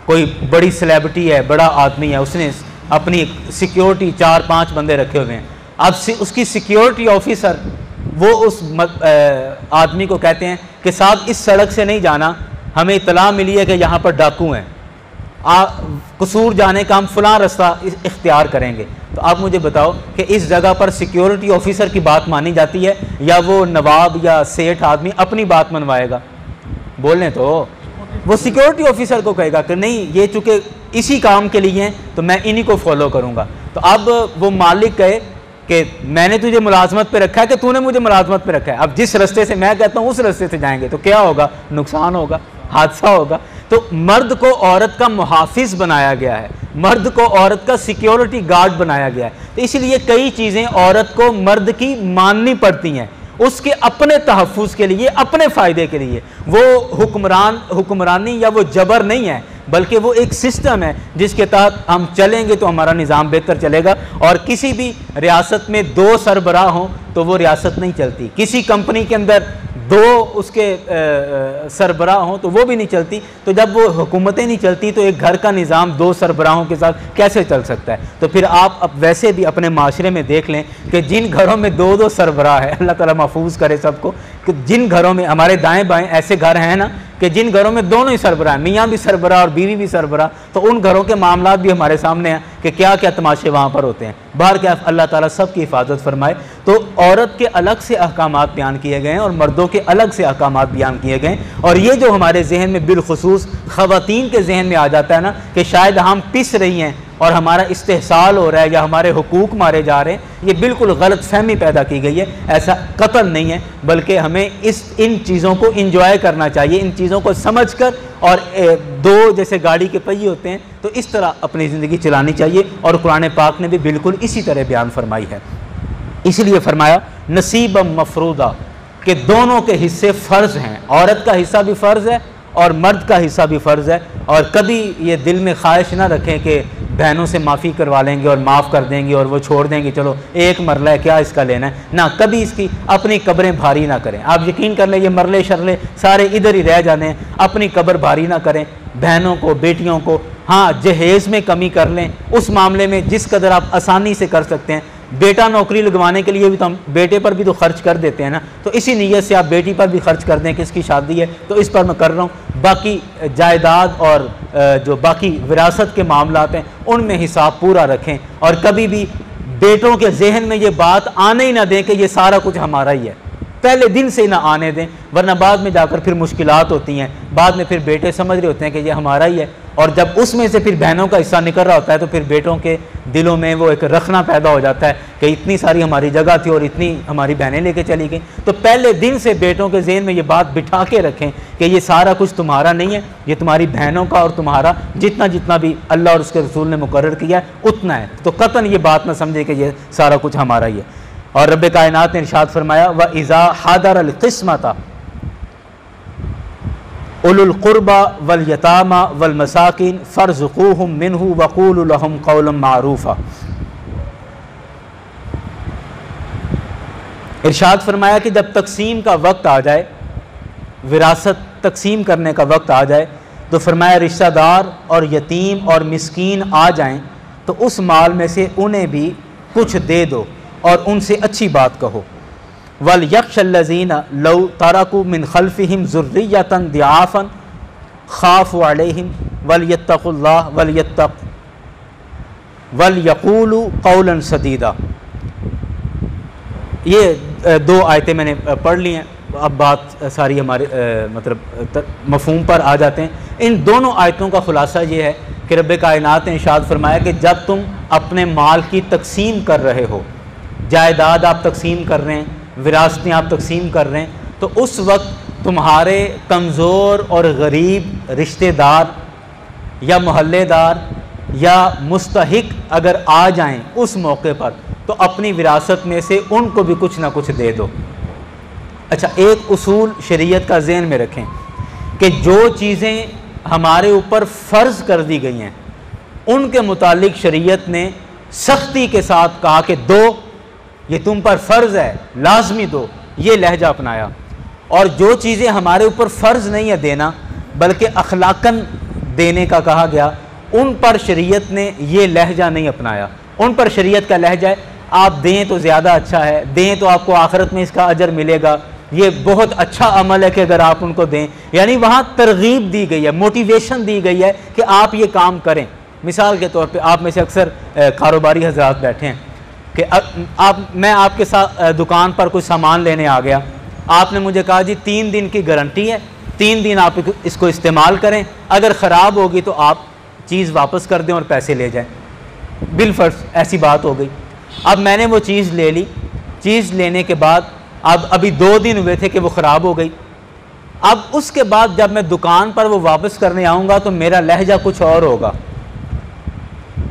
कोई बड़ी सेलिब्रिटी है, बड़ा आदमी है, उसने अपनी सिक्योरिटी 4-5 बंदे रखे हुए हैं, अब उसकी सिक्योरिटी ऑफिसर वो उस आदमी को कहते हैं कि साहब इस सड़क से नहीं जाना, हमें इतला मिली है कि यहाँ पर डाकू हैं, कसूर जाने का हम फलां रास्ता इख्तियार करेंगे। तो आप मुझे बताओ कि इस जगह पर सिक्योरिटी ऑफिसर की बात मानी जाती है या वो नवाब या सेठ आदमी अपनी बात मनवाएगा? बोलने तो वो सिक्योरिटी ऑफिसर को कहेगा कि नहीं, ये चूँकि इसी काम के लिए हैं तो मैं इन्हीं को फॉलो करूँगा। तो अब वो मालिक कहे कि मैंने तुझे मुलाजमत पे रखा है कि तूने मुझे मुलाजमत पे रखा है, अब जिस रास्ते से मैं कहता हूँ उस रास्ते से जाएंगे तो क्या होगा? नुकसान होगा, हादसा होगा। तो मर्द को औरत का मुहाफिज बनाया गया है, मर्द को औरत का सिक्योरिटी गार्ड बनाया गया है। तो इसलिए कई चीज़ें औरत को मर्द की माननी पड़ती हैं उसके अपने तहफ़्फ़ुज़ के लिए, अपने फ़ायदे के लिए। वो हुक्मरानी या वो जबर नहीं है, बल्कि वो एक सिस्टम है जिसके तहत हम चलेंगे तो हमारा निज़ाम बेहतर चलेगा। और किसी भी रियासत में 2 सरबराह हों तो वो रियासत नहीं चलती, किसी कंपनी के अंदर 2 उसके सरबराह हों तो वो भी नहीं चलती। तो जब वो हुकूमतें नहीं चलती तो एक घर का निज़ाम 2 सरबराहों के साथ कैसे चल सकता है? तो फिर आप अब वैसे भी अपने माशरे में देख लें कि जिन घरों में 2-2 सरबराह है, अल्लाह ताला महफूज करे सबको, कि जिन घरों में, हमारे दाएं बाएं ऐसे घर हैं ना कि जिन घरों में दोनों ही सरबराह, मियाँ भी सरबराह और बीवी भी सरबराह, तो उन घरों के मामलात भी हमारे सामने हैं कि क्या क्या तमाशे वहाँ पर होते हैं। बाहर क्या, अल्लाह ताला सब की हिफाजत फरमाए। तो औरत के अलग से अहकामात बयान किए गए हैं और मर्दों के अलग से अहकामात बयान किए गए हैं। और ये जो हमारे जहन में बिलखुसूस ख़वातीन के जहन में आ जाता है ना कि शायद हम पिस रही हैं और हमारा इस्तेहसाल हो रहा है या हमारे हुकूक मारे जा रहे हैं, ये बिल्कुल गलत फहमी पैदा की गई है। ऐसा कतल नहीं है, बल्कि हमें इन चीज़ों को इंजॉय करना चाहिए, इन चीज़ों को समझ कर, और 2 जैसे गाड़ी के पहिए होते हैं तो इस तरह अपनी ज़िंदगी चलानी चाहिए। और कुरान पाक ने भी बिल्कुल इसी तरह बयान फरमाई है। इसलिए फरमाया नसीब मफरूदा, कि दोनों के हिस्से फ़र्ज़ हैं, औरत का हिस्सा भी फ़र्ज़ है और मर्द का हिस्सा भी फ़र्ज़ है। और कभी ये दिल में ख्वाहिश ना रखें कि बहनों से माफ़ी करवा लेंगे और माफ़ कर देंगे और वो छोड़ देंगे, चलो एक मरला है क्या इसका लेना है ना, कभी इसकी अपनी कब्रें भारी ना करें। आप यकीन कर लें ये मरले शरले सारे इधर ही रह जाने हैं, अपनी कब्र भारी ना करें। बहनों को, बेटियों को हाँ जहेज़ में कमी कर लें, उस मामले में जिस कदर आप आसानी से कर सकते हैं बेटा नौकरी लगवाने के लिए भी तो हम बेटे पर भी तो खर्च कर देते हैं ना, तो इसी नीयत से आप बेटी पर भी खर्च कर दें कि इसकी शादी है तो इस पर मैं कर रहा हूँ। बाकी जायदाद और जो बाकी विरासत के मामलात हैं उनमें हिसाब पूरा रखें, और कभी भी बेटों के जहन में ये बात आने ही ना दें कि ये सारा कुछ हमारा ही है, पहले दिन से ही ना आने दें, वरना बाद में जाकर फिर मुश्किलात होती हैं। बाद में फिर बेटे समझ रहे होते हैं कि ये हमारा ही है, और जब उसमें से फिर बहनों का हिस्सा निकल रहा होता है तो फिर बेटों के दिलों में वो एक रखना पैदा हो जाता है कि इतनी सारी हमारी जगह थी और इतनी हमारी बहनें लेके चली गई। तो पहले दिन से बेटों के ज़हन में ये बात बिठा के रखें कि ये सारा कुछ तुम्हारा नहीं है, ये तुम्हारी बहनों का और तुम्हारा जितना जितना भी अल्लाह और उसके रसूल ने मुकर्रर किया है उतना है। तो कतन ये बात ना समझे कि ये सारा कुछ हमारा ही है। और रब कायनात ने इरशाद फरमाया व इज़ा हादर अल क़िस्मता उलुल क़ुरबा वल यतामा वल मसाकिन फ़र्ज़ुक़ूहुम मिन्हु वक़ूलु लहुम क़ौलन मारूफ़ा। इरशाद फरमाया कि जब तकसीम का वक्त आ जाए, विरासत तकसीम करने का वक्त आ जाए, तो फरमाया रिश्तेदार और यतीम और मिस्कीन आ जाएं तो उस माल में से उन्हें भी कुछ दे दो और उनसे अच्छी बात कहो। वल यख्शल्लज़ीना लौ तरकू मिन खल्फ़िहिम ज़ुर्रियतन दिआफ़न खाफ़ू अलैहिम वल यत्तक़ुल्लाह वल यक़ूलू क़ौलन सदीदा। ये दो आयतें मैंने पढ़ ली हैं, अब बात सारी हमारे मतलब मफ़हूम पर आ जाते हैं। इन दोनों आयतों का ख़ुलासा ये है कि रब कायनात ने इरशाद फरमाया कि जब तुम अपने माल की तकसीम कर रहे हो, जायदाद आप तकसीम कर रहे हैं, विरासतें आप तकसीम कर रहे हैं, तो उस वक्त तुम्हारे कमज़ोर और गरीब रिश्तेदार या मोहल्लेदार या मुस्तहिक अगर आ जाएं उस मौके पर, तो अपनी विरासत में से उनको भी कुछ ना कुछ दे दो। अच्छा, एक उसूल शरीयत का ज़हन में रखें कि जो चीज़ें हमारे ऊपर फ़र्ज़ कर दी गई हैं उनके मुतालिक शरीयत ने सख्ती के साथ कहा कि दो, ये तुम पर फ़र्ज़ है, लाजमी दो, ये लहजा अपनाया। और जो चीज़ें हमारे ऊपर फ़र्ज़ नहीं है देना बल्कि अखलाकन देने का कहा गया, उन पर शरीयत ने ये लहजा नहीं अपनाया। उन पर शरीयत का लहजा है आप दें तो ज़्यादा अच्छा है, दें तो आपको आखिरत में इसका अजर मिलेगा, ये बहुत अच्छा अमल है कि अगर आप उनको दें। यानी वहाँ तरगीब दी गई है, मोटिवेशन दी गई है कि आप ये काम करें। मिसाल के तौर पे आप में से अक्सर कारोबारी हजरात बैठे हैं कि मैं आपके साथ दुकान पर कुछ सामान लेने आ गया, आपने मुझे कहा जी 3 दिन की गारंटी है, 3 दिन आप इसको इस्तेमाल करें, अगर ख़राब होगी तो आप चीज़ वापस कर दें और पैसे ले जाएं। बिलफर्ज ऐसी बात हो गई। अब मैंने वो चीज़ ले ली, चीज़ लेने के बाद अब अभी 2 दिन हुए थे कि वो ख़राब हो गई। अब उसके बाद जब मैं दुकान पर वो वापस करने आऊँगा तो मेरा लहजा कुछ और होगा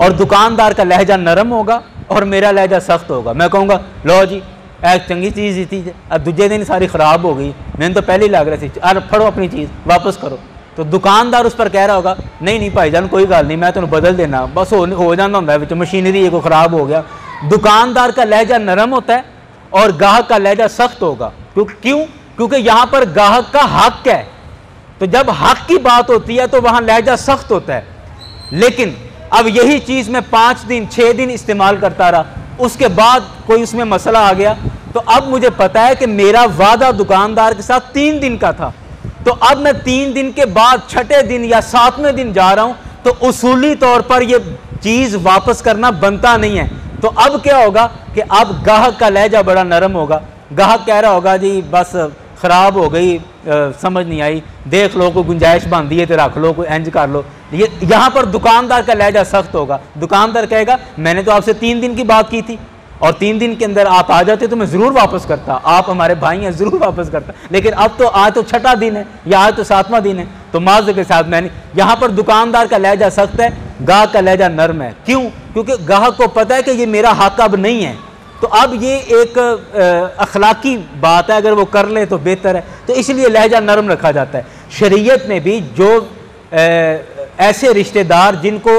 और दुकानदार का लहजा नरम होगा और मेरा लहजा सख्त होगा। मैं कहूँगा लो जी एक चंगी चीज़ ही थी, अब दूसरे दिन सारी ख़राब हो गई, मैंने तो पहले ही लग रही थी, अरे फड़ो अपनी चीज़ वापस करो। तो दुकानदार उस पर कह रहा होगा नहीं नहीं भाईजान कोई गल नहीं, मैं तुम्हें बदल देना, बस हो जाना होता है, मशीनरी को ख़राब हो गया। दुकानदार का लहजा नरम होता है और गाहक का लहजा सख्त होगा। क्यों? क्योंकि यहाँ पर गाहक का हक है, तो जब हक की बात होती है तो वहाँ लहजा सख्त होता है। लेकिन अब यही चीज़ मैं 5 दिन 6 दिन इस्तेमाल करता रहा, उसके बाद कोई उसमें मसला आ गया, तो अब मुझे पता है कि मेरा वादा दुकानदार के साथ 3 दिन का था, तो अब मैं 3 दिन के बाद 6ठे दिन या 7वें दिन जा रहा हूं, तो उसूली तौर पर यह चीज़ वापस करना बनता नहीं है। तो अब क्या होगा कि अब गाहक का लहजा बड़ा नरम होगा, गाहक कह रहा होगा जी बस ख़राब हो गई, समझ नहीं आई, देख लो कोई गुंजाइश बन दी है तो रख लो, कोई इंज कर लो। ये यहाँ पर दुकानदार का लहजा सख्त होगा। दुकानदार कहेगा मैंने तो आपसे 3 दिन की बात की थी और 3 दिन के अंदर आप आ जाते तो मैं ज़रूर वापस करता, आप हमारे भाई हैं ज़रूर वापस करता, लेकिन अब तो आज तो 6ठा दिन है या आज तो 7वां दिन है, तो माज़ के साथ मैंने। यहाँ पर दुकानदार का लहजा सख्त है, गाहक का लहजा नरम है। क्यों? क्योंकि गाहक को पता है कि ये मेरा हक अब नहीं है, तो अब ये एक अखलाकी बात है, अगर वो कर ले तो बेहतर है, तो इसलिए लहजा नरम रखा जाता है। शरीयत में भी जो ऐसे रिश्तेदार जिनको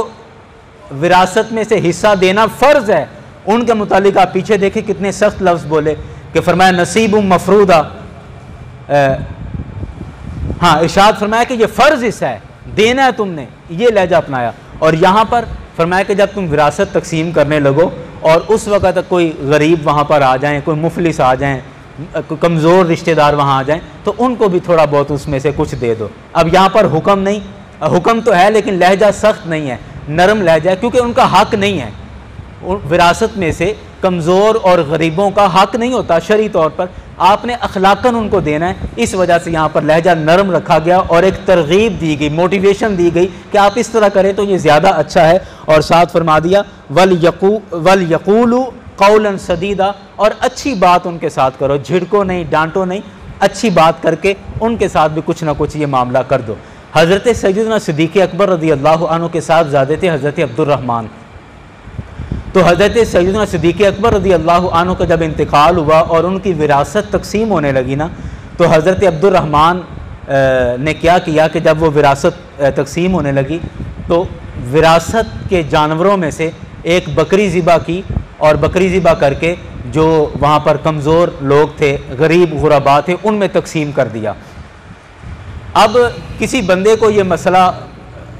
विरासत में से हिस्सा देना फ़र्ज़ है, उनके मुतालिक आप पीछे देखें कितने सख्त लफ्ज़ बोले कि फरमाया नसीब मफरूदा, हाँ इरशाद फरमाया कि ये फ़र्ज़ हिस्सा है, देना है तुमने, ये लहजा अपनाया। और यहाँ पर फरमाया कि जब तुम विरासत तकसीम करने लगो और उस वक़्त कोई गरीब वहाँ पर आ जाएँ, कोई मुफलिस आ जाएँ, कोई कमज़ोर रिश्तेदार वहाँ आ जाएँ, तो उनको भी थोड़ा बहुत उसमें से कुछ दे दो। अब यहाँ पर हुक्म नहीं, हुक्म तो है लेकिन लहजा सख्त नहीं है, नरम लहजा है, क्योंकि उनका हक़ नहीं है। विरासत में से कमज़ोर और गरीबों का हक़ नहीं होता शरई तौर पर, आपने अखलाकन उनको देना है। इस वजह से यहाँ पर लहजा नरम रखा गया और एक तरगीब दी गई, मोटिवेशन दी गई कि आप इस तरह करें तो ये ज़्यादा अच्छा है। और साथ फरमा दिया वल यक़ूलू क़ौलन सदीदा, और अच्छी बात उनके साथ करो, झिड़को नहीं, डांटो नहीं, अच्छी बात करके उनके साथ भी कुछ ना कुछ ये मामला कर दो। हज़रत सैयदना सिद्दीक़ अकबर रज़ियल्लाहु अन्हु के साथ ज़ादे थे हज़रत अब्दुर्रहमान। तो हज़रत सैयदना सिद्दीक़ अकबर रज़ियल्लाहु अन्हु का जब इंतकाल हुआ और उनकी विरासत तकसीम होने लगी ना, तो हज़रत अब्दुर्रहमान ने क्या किया कि जब वो विरासत तकसीम होने लगी तो विरासत के जानवरों में से एक बकरी ज़िबा की, और बकरी ज़िबा करके जो वहाँ पर कमज़ोर लोग थे, गरीब गुरबा थे, उनमें तकसीम कर दिया। अब किसी बंदे को ये मसला,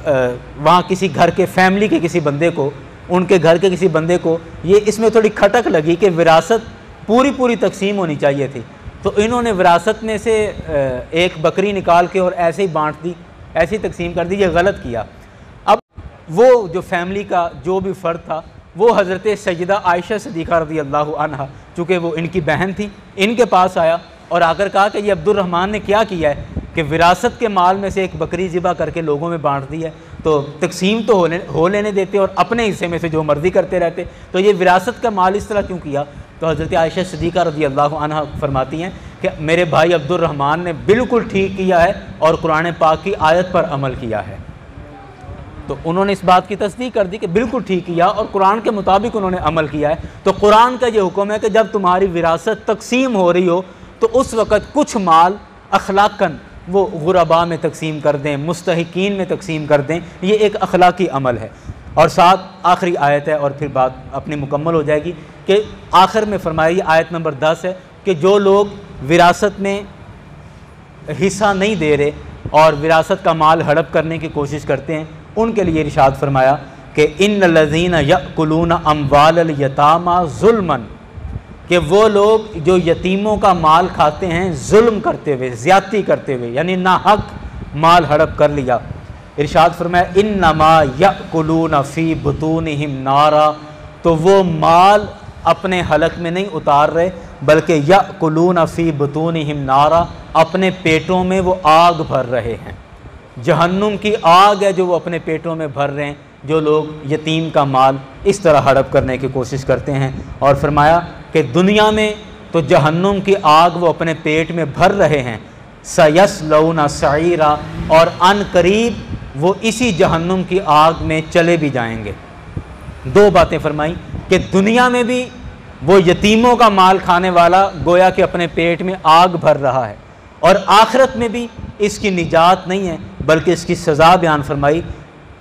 वहाँ किसी घर के फैमिली के किसी बंदे को, उनके घर के किसी बंदे को ये इसमें थोड़ी खटक लगी कि विरासत पूरी तकसीम होनी चाहिए थी, तो इन्होंने विरासत में से एक बकरी निकाल के और ऐसे ही बांट दी, ऐसे ही तकसीम कर दी। ये गलत किया। अब वो जो फैमिली का जो भी फ़र्द था वो हज़रत सैयदा आयशा सिद्दीक़ा रज़ियल्लाहु अन्हा, चूँकि वो इनकी बहन थी, इनके पास आया और आकर कहा कि ये अब्दुर्रहमान ने क्या किया है कि विरासत के माल में से एक बकरी ज़िबा करके लोगों में बांट दी है, तो तकसीम तो हो लेने देते और अपने हिस्से में से जो मर्ज़ी करते रहते, तो ये विरासत का माल इस तरह क्यों किया? तो हज़रत आयशा सिद्दीक़ा रज़ियल्लाहु अन्हा फरमाती हैं कि मेरे भाई अब्दुर्रहमान ने बिल्कुल ठीक किया है और कुरान पाक की आयत पर अमल किया है। तो उन्होंने इस बात की तस्दीक कर दी कि बिल्कुल ठीक किया और कुरान के मुताबिक उन्होंने अमल किया है। तो कुरान का ये हुक्म है कि जब तुम्हारी विरासत तकसीम हो रही हो तो उस वक़्त कुछ माल अखलाकन वो गुरबा में तकसीम कर दें, मुस्तहिकीन में तकसीम कर दें, ये एक अखलाकी अमल है। और साथ आखिरी आयत है और फिर बात अपनी मुकम्मल हो जाएगी कि आखिर में फरमाई आयत नंबर 10 है कि जो लोग विरासत में हिस्सा नहीं दे रहे और विरासत का माल हड़प करने की कोशिश करते हैं, उनके लिए इरशाद फरमाया कि इन्नल लज़ीना यअकुलूना अम्वालल यतामा ज़ुल्मन, कि वो लोग जो यतीमों का माल खाते हैं जुल्म करते हुए, ज़्यादती करते हुए, यानी नाहक माल हड़प कर लिया। इरशाद फरमाया इन्नमा यअकुलूना फ़ी बुतूनिहिम नारा, तो वो माल अपने हलक में नहीं उतार रहे बल्कि यअकुलूना फ़ी बुतूनिहिम नारा, अपने पेटों में वो आग भर रहे हैं। जहन्नुम की आग है जो वो अपने पेटों में भर रहे हैं, जो लोग यतीम का माल इस तरह हड़प करने की कोशिश करते हैं। और फरमाया कि दुनिया में तो जहन्नुम की आग वो अपने पेट में भर रहे हैं, सयस्लौना सईरा, और अन करीब वो इसी जहन्नुम की आग में चले भी जाएंगे। दो बातें फरमाई कि दुनिया में भी वो यतीमों का माल खाने वाला गोया कि अपने पेट में आग भर रहा है, और आखिरत में भी इसकी निजात नहीं है बल्कि इसकी सज़ा बयान फरमाई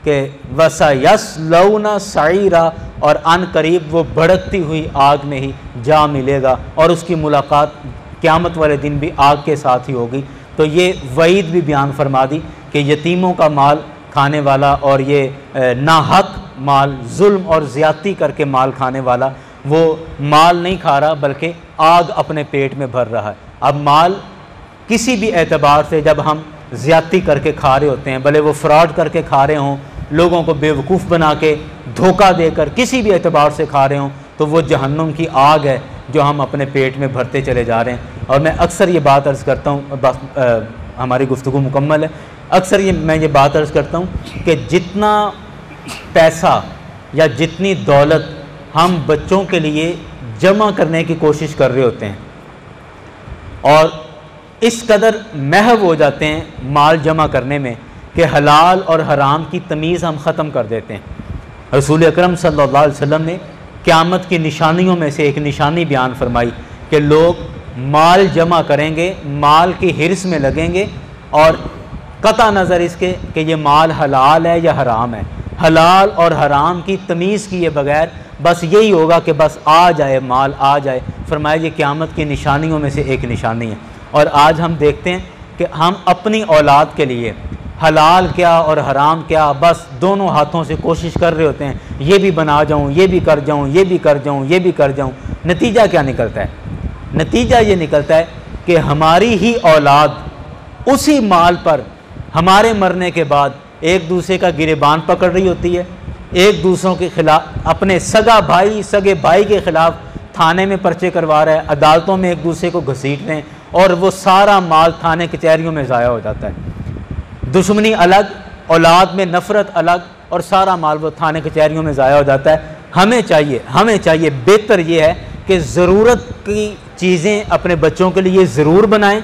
कि वसयस्लौना सईरा, और अन करीब वो भड़कती हुई आग में ही जा मिलेगा और उसकी मुलाकात क़यामत वाले दिन भी आग के साथ ही होगी। तो ये वईद भी बयान फरमा दी कि यतीमों का माल खाने वाला और ये नाहक माल, जुल्म और ज़्यादती करके माल खाने वाला, वो माल नहीं खा रहा बल्कि आग अपने पेट में भर रहा है। अब माल किसी भी एतबार से जब हम ज़्यादती करके खा रहे होते हैं, भले वो फ्रॉड करके खा रहे हों, लोगों को बेवकूफ़ बना के धोखा देकर किसी भी एतबार से खा रहे हों, तो वो जहन्नुम की आग है जो हम अपने पेट में भरते चले जा रहे हैं। और मैं अक्सर ये बात अर्ज़ करता हूँ, हमारी गुफ्तगू मुकम्मल है, अक्सर मैं ये बात अर्ज़ करता हूँ कि जितना पैसा या जितनी दौलत हम बच्चों के लिए जमा करने की कोशिश कर रहे होते हैं और इस कदर महव हो जाते हैं माल जमा करने में कि हलाल और हराम की तमीज़ हम ख़त्म कर देते हैं। रसूल अकरम सल्लल्लाहु अलैहि वसल्लम ने क़यामत की निशानियों में से एक निशानी बयान फरमाई कि लोग माल जमा करेंगे, माल की हिर्स में लगेंगे और कता नज़र इसके कि ये माल हलाल है या हराम है, हलाल और हराम की तमीज़ किए बगैर बस यही होगा कि बस आ जाए, माल आ जाए। फरमाया ये क़यामत की निशानियों में से एक निशानी है। और आज हम देखते हैं कि हम अपनी औलाद के लिए हलाल क्या और हराम क्या बस दोनों हाथों से कोशिश कर रहे होते हैं, ये भी बना जाऊँ, ये भी कर जाऊँ, ये भी कर जाऊँ, ये भी कर जाऊँ। नतीजा क्या निकलता है? नतीजा ये निकलता है कि हमारी ही औलाद उसी माल पर हमारे मरने के बाद एक दूसरे का गिरेबान पकड़ रही होती है, एक दूसरों के खिलाफ, अपने सगे भाई के खिलाफ थाने में पर्चे करवा रहा है, अदालतों में एक दूसरे को घसीट रहे हैं, और वो सारा माल थाने कचहरियों में ज़ाया हो जाता है। दुश्मनी अलग, औलाद में नफ़रत अलग, और सारा माल वो थाने कचहरियों में ज़ाया हो जाता है। हमें चाहिए बेहतर ये है कि ज़रूरत की चीज़ें अपने बच्चों के लिए ज़रूर बनाएं,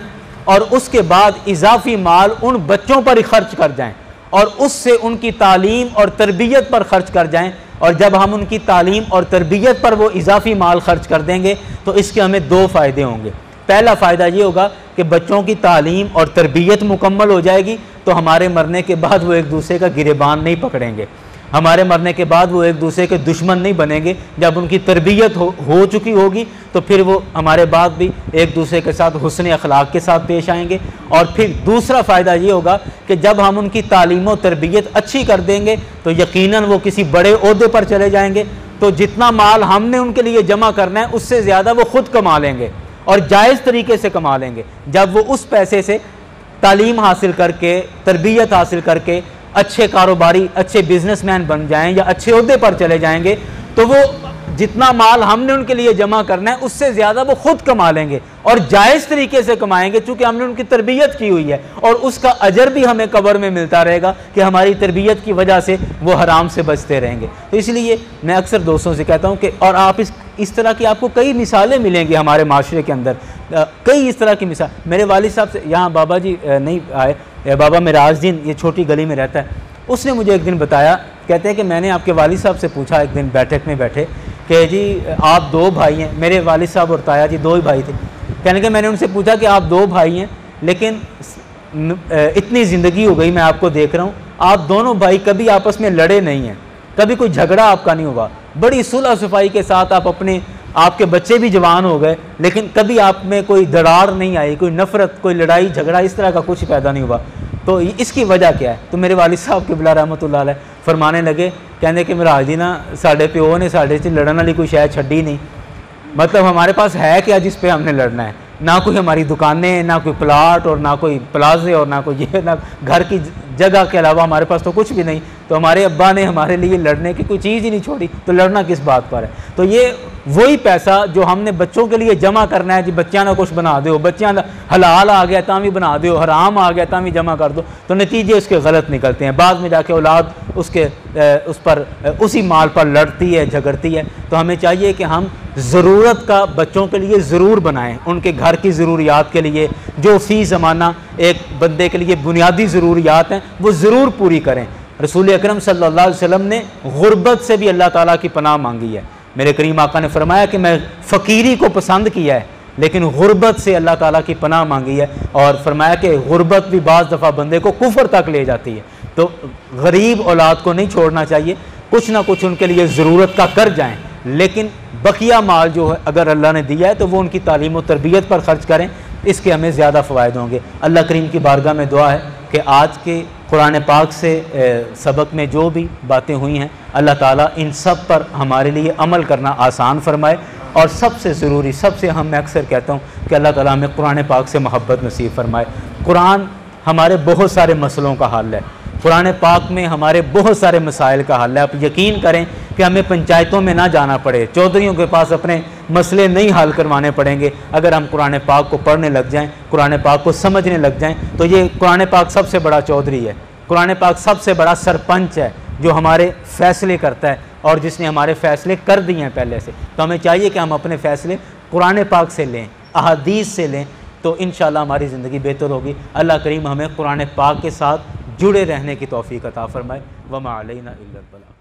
और उसके बाद इजाफी माल उन बच्चों पर ही खर्च कर जाएं, और उससे उनकी तालीम और तरबियत पर खर्च कर जाएं। और जब हम उनकी तालीम और तरबियत पर वो इजाफी माल खर्च कर देंगे तो इसके हमें दो फ़ायदे होंगे। पहला फ़ायदा ये होगा कि बच्चों की तालीम और तरबियत मुकम्मल हो जाएगी, तो हमारे मरने के बाद वो एक दूसरे का गिरेबान नहीं पकड़ेंगे, हमारे मरने के बाद वो एक दूसरे के दुश्मन नहीं बनेंगे। जब उनकी तरबियत हो चुकी होगी तो फिर वो हमारे बाद भी एक दूसरे के साथ हुस्न अखलाक के साथ पेश आएंगे। और फिर दूसरा फ़ायदा ये होगा कि जब हम उनकी तालीम और तरबियत अच्छी कर देंगे तो यकीनन वो किसी बड़े ओहदे पर चले जाएंगे, तो जितना माल हमने उनके लिए जमा करना है उससे ज़्यादा वो ख़ुद कमा लेंगे, और जायज़ तरीके से कमा लेंगे। जब वो उस पैसे से तालीम हासिल करके, तरबियत हासिल करके अच्छे कारोबारी, अच्छे बिजनेसमैन बन जाएं या अच्छे ओहदे पर चले जाएंगे, तो वो जितना माल हमने उनके लिए जमा करना है उससे ज़्यादा वो खुद कमा लेंगे, और जायज़ तरीके से कमाएंगे, चूँकि हमने उनकी तरबियत की हुई है, और उसका अजर भी हमें कब्र में मिलता रहेगा कि हमारी तरबियत की वजह से वो हराम से बचते रहेंगे। तो इसलिए मैं अक्सर दोस्तों से कहता हूँ कि, और आप इस तरह की आपको कई मिसालें मिलेंगी हमारे माशरे के अंदर, कई इस तरह की मिसाल। मेरे वालिद साहब से, यहाँ बाबा जी नहीं आए, बाबा मिराजुद्दीन, ये छोटी गली में रहता है, उसने मुझे एक दिन बताया, कहते हैं कि मैंने आपके वालिद साहब से पूछा एक दिन बैठक में बैठे कि जी आप दो भाई हैं, मेरे वालिद साहब और ताया जी दो ही भाई थे। कहने के मैंने उनसे पूछा कि आप दो भाई हैं, लेकिन इतनी ज़िंदगी हो गई मैं आपको देख रहा हूँ, आप दोनों भाई कभी आपस में लड़े नहीं हैं, कभी कोई झगड़ा आपका नहीं हुआ, बड़ी सुलह सफाई के साथ आपके बच्चे भी जवान हो गए, लेकिन कभी आप में कोई दरार नहीं आई, कोई नफ़रत, कोई लड़ाई झगड़ा इस तरह का कुछ पैदा नहीं हुआ। तो इसकी वजह क्या है? तो मेरे वालिद साहब क़िबला रहमतुल्लाह अलैह फरमाने लगे, कहने कि मेरा हाजी ना साढ़े प्यो ने साढ़े से लड़न वाली कोई शायद छड़ी नहीं, मतलब हमारे पास है क्या जिस पे हमने लड़ना है? ना कोई हमारी दुकानें, ना कोई प्लाट, और ना कोई प्लाजे, और ना कोई ये, ना घर की जगह के अलावा हमारे पास तो कुछ भी नहीं। तो हमारे अब्बा ने हमारे लिए लड़ने की कोई चीज़ ही नहीं छोड़ी, तो लड़ना किस बात पर है? तो ये वही पैसा जो हमने बच्चों के लिए जमा करना है, जी बच्चियां ना कुछ बना दो, बच्चियां हलाल आ गया तामी बना दो, हराम आ गया तामी जमा कर दो, तो नतीजे उसके गलत निकलते हैं। बाद में जाके औलाद उसी माल पर लड़ती है, झगड़ती है। तो हमें चाहिए कि हम ज़रूरत का बच्चों के लिए ज़रूर बनाएं, उनके घर की ज़रूरियात के लिए जो फ़ी ज़माना एक बंदे के लिए बुनियादी ज़रूरियात हैं वो ज़रूर पूरी करें। रसूल अकरम सल्लल्लाहु अलैहि वसल्लम ने गुर्बत से भी अल्लाह ताला की पनाह मांगी है। मेरे करीम आका ने फरमाया कि मैं फ़कीरी को पसंद किया है, लेकिन गुर्बत से अल्लाह ताला की पनाह मांगी है, और फरमाया कि गुर्बत भी बाज़ दफ़ा बंदे को कुफ्र तक ले जाती है। तो गरीब औलाद को नहीं छोड़ना चाहिए, कुछ ना कुछ उनके लिए ज़रूरत का कर जाएँ, लेकिन बकिया माल जो है अगर अल्लाह ने दिया है तो वो उनकी तालीम और तरबियत पर ख़र्च करें, इसके हमें ज़्यादा फ़वायद होंगे। अल्लाह करीम की बारगाह में दुआ है कि आज के कुरान पाक से सबक में जो भी बातें हुई हैं, अल्लाह ताला इन सब पर हमारे लिए अमल करना आसान फरमाए। और सबसे ज़रूरी, सबसे अहम, मैं अक्सर कहता हूँ कि अल्लाह ताला हमें कुरान पाक से मोहब्बत नसीब फरमाए। कुरान हमारे बहुत सारे मसलों का हल है, कुरान पाक में हमारे बहुत सारे मसाइल का हल है। आप यकीन करें कि हमें पंचायतों में ना जाना पड़े, चौधरियों के पास अपने मसले नहीं हल करवाने पड़ेंगे। अगर हम कुरान पाक को पढ़ने लग जाएं, कुरान पाक को समझने लग जाएं, तो ये कुरान पाक सबसे बड़ा चौधरी है, कुरान पाक सबसे बड़ा सरपंच है जो हमारे फ़ैसले करता है और जिसने हमारे फ़ैसले कर दिए हैं पहले से। तो हमें चाहिए कि हम अपने फ़ैसले कुरान पाक से लें, अहादीस से लें, तो इंशाअल्लाह हमारी ज़िंदगी बेहतर होगी। अल्लाह करीम हमें कुरान पाक के साथ जुड़े रहने की तौफीक अता फ़रमाए। वमा अलैना इल्लल बलाग।